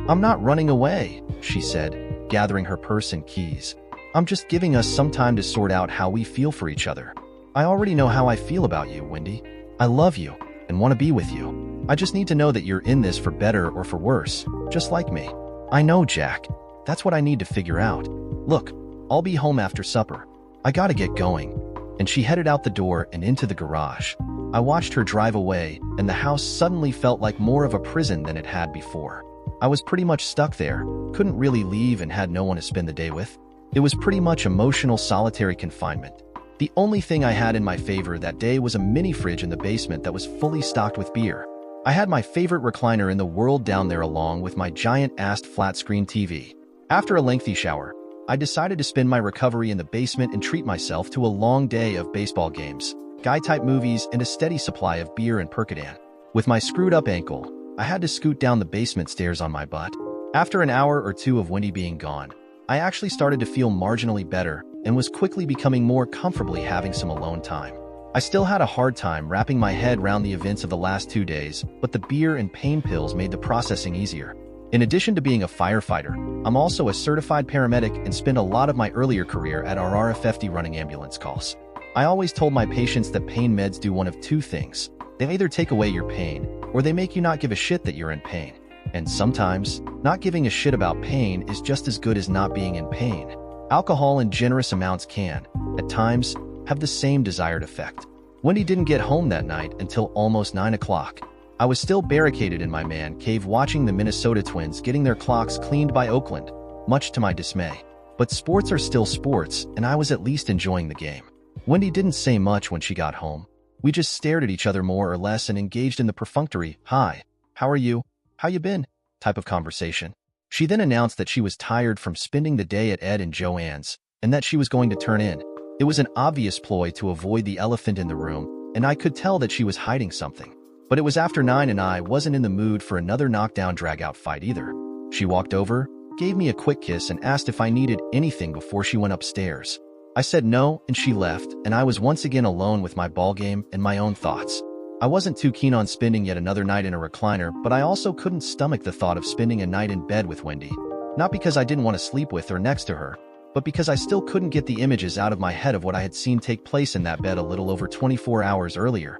I'm not running away, she said, gathering her purse and keys. I'm just giving us some time to sort out how we feel for each other. I already know how I feel about you, Wendy. I love you and want to be with you. I just need to know that you're in this for better or for worse, just like me. I know, Jack. That's what I need to figure out. Look, I'll be home after supper. I gotta get going. And she headed out the door and into the garage. I watched her drive away, and the house suddenly felt like more of a prison than it had before. I was pretty much stuck there, couldn't really leave and had no one to spend the day with. It was pretty much emotional solitary confinement. The only thing I had in my favor that day was a mini fridge in the basement that was fully stocked with beer. I had my favorite recliner in the world down there along with my giant-assed flat-screen TV. After a lengthy shower, I decided to spend my recovery in the basement and treat myself to a long day of baseball games, guy-type movies, and a steady supply of beer and Percodan. With my screwed-up ankle, I had to scoot down the basement stairs on my butt. After an hour or two of Wendy being gone, I actually started to feel marginally better and was quickly becoming more comfortably having some alone time. I still had a hard time wrapping my head around the events of the last 2 days, but the beer and pain pills made the processing easier. In addition to being a firefighter, I'm also a certified paramedic and spent a lot of my earlier career at our RFFD running ambulance calls. I always told my patients that pain meds do one of two things. They either take away your pain, or they make you not give a shit that you're in pain. And sometimes, not giving a shit about pain is just as good as not being in pain. Alcohol in generous amounts can, at times, have the same desired effect. Wendy didn't get home that night until almost 9 o'clock. I was still barricaded in my man cave watching the Minnesota Twins getting their clocks cleaned by Oakland, much to my dismay. But sports are still sports, and I was at least enjoying the game. Wendy didn't say much when she got home. We just stared at each other more or less and engaged in the perfunctory, "Hi, how are you? How you been?" type of conversation. She then announced that she was tired from spending the day at Ed and Joanne's, and that she was going to turn in. It was an obvious ploy to avoid the elephant in the room, and I could tell that she was hiding something. But it was after 9 and I wasn't in the mood for another knockdown drag-out fight either. She walked over, gave me a quick kiss and asked if I needed anything before she went upstairs. I said no and she left, and I was once again alone with my ballgame and my own thoughts. I wasn't too keen on spending yet another night in a recliner, but I also couldn't stomach the thought of spending a night in bed with Wendy. Not because I didn't want to sleep with or next to her, but because I still couldn't get the images out of my head of what I had seen take place in that bed a little over 24 hours earlier.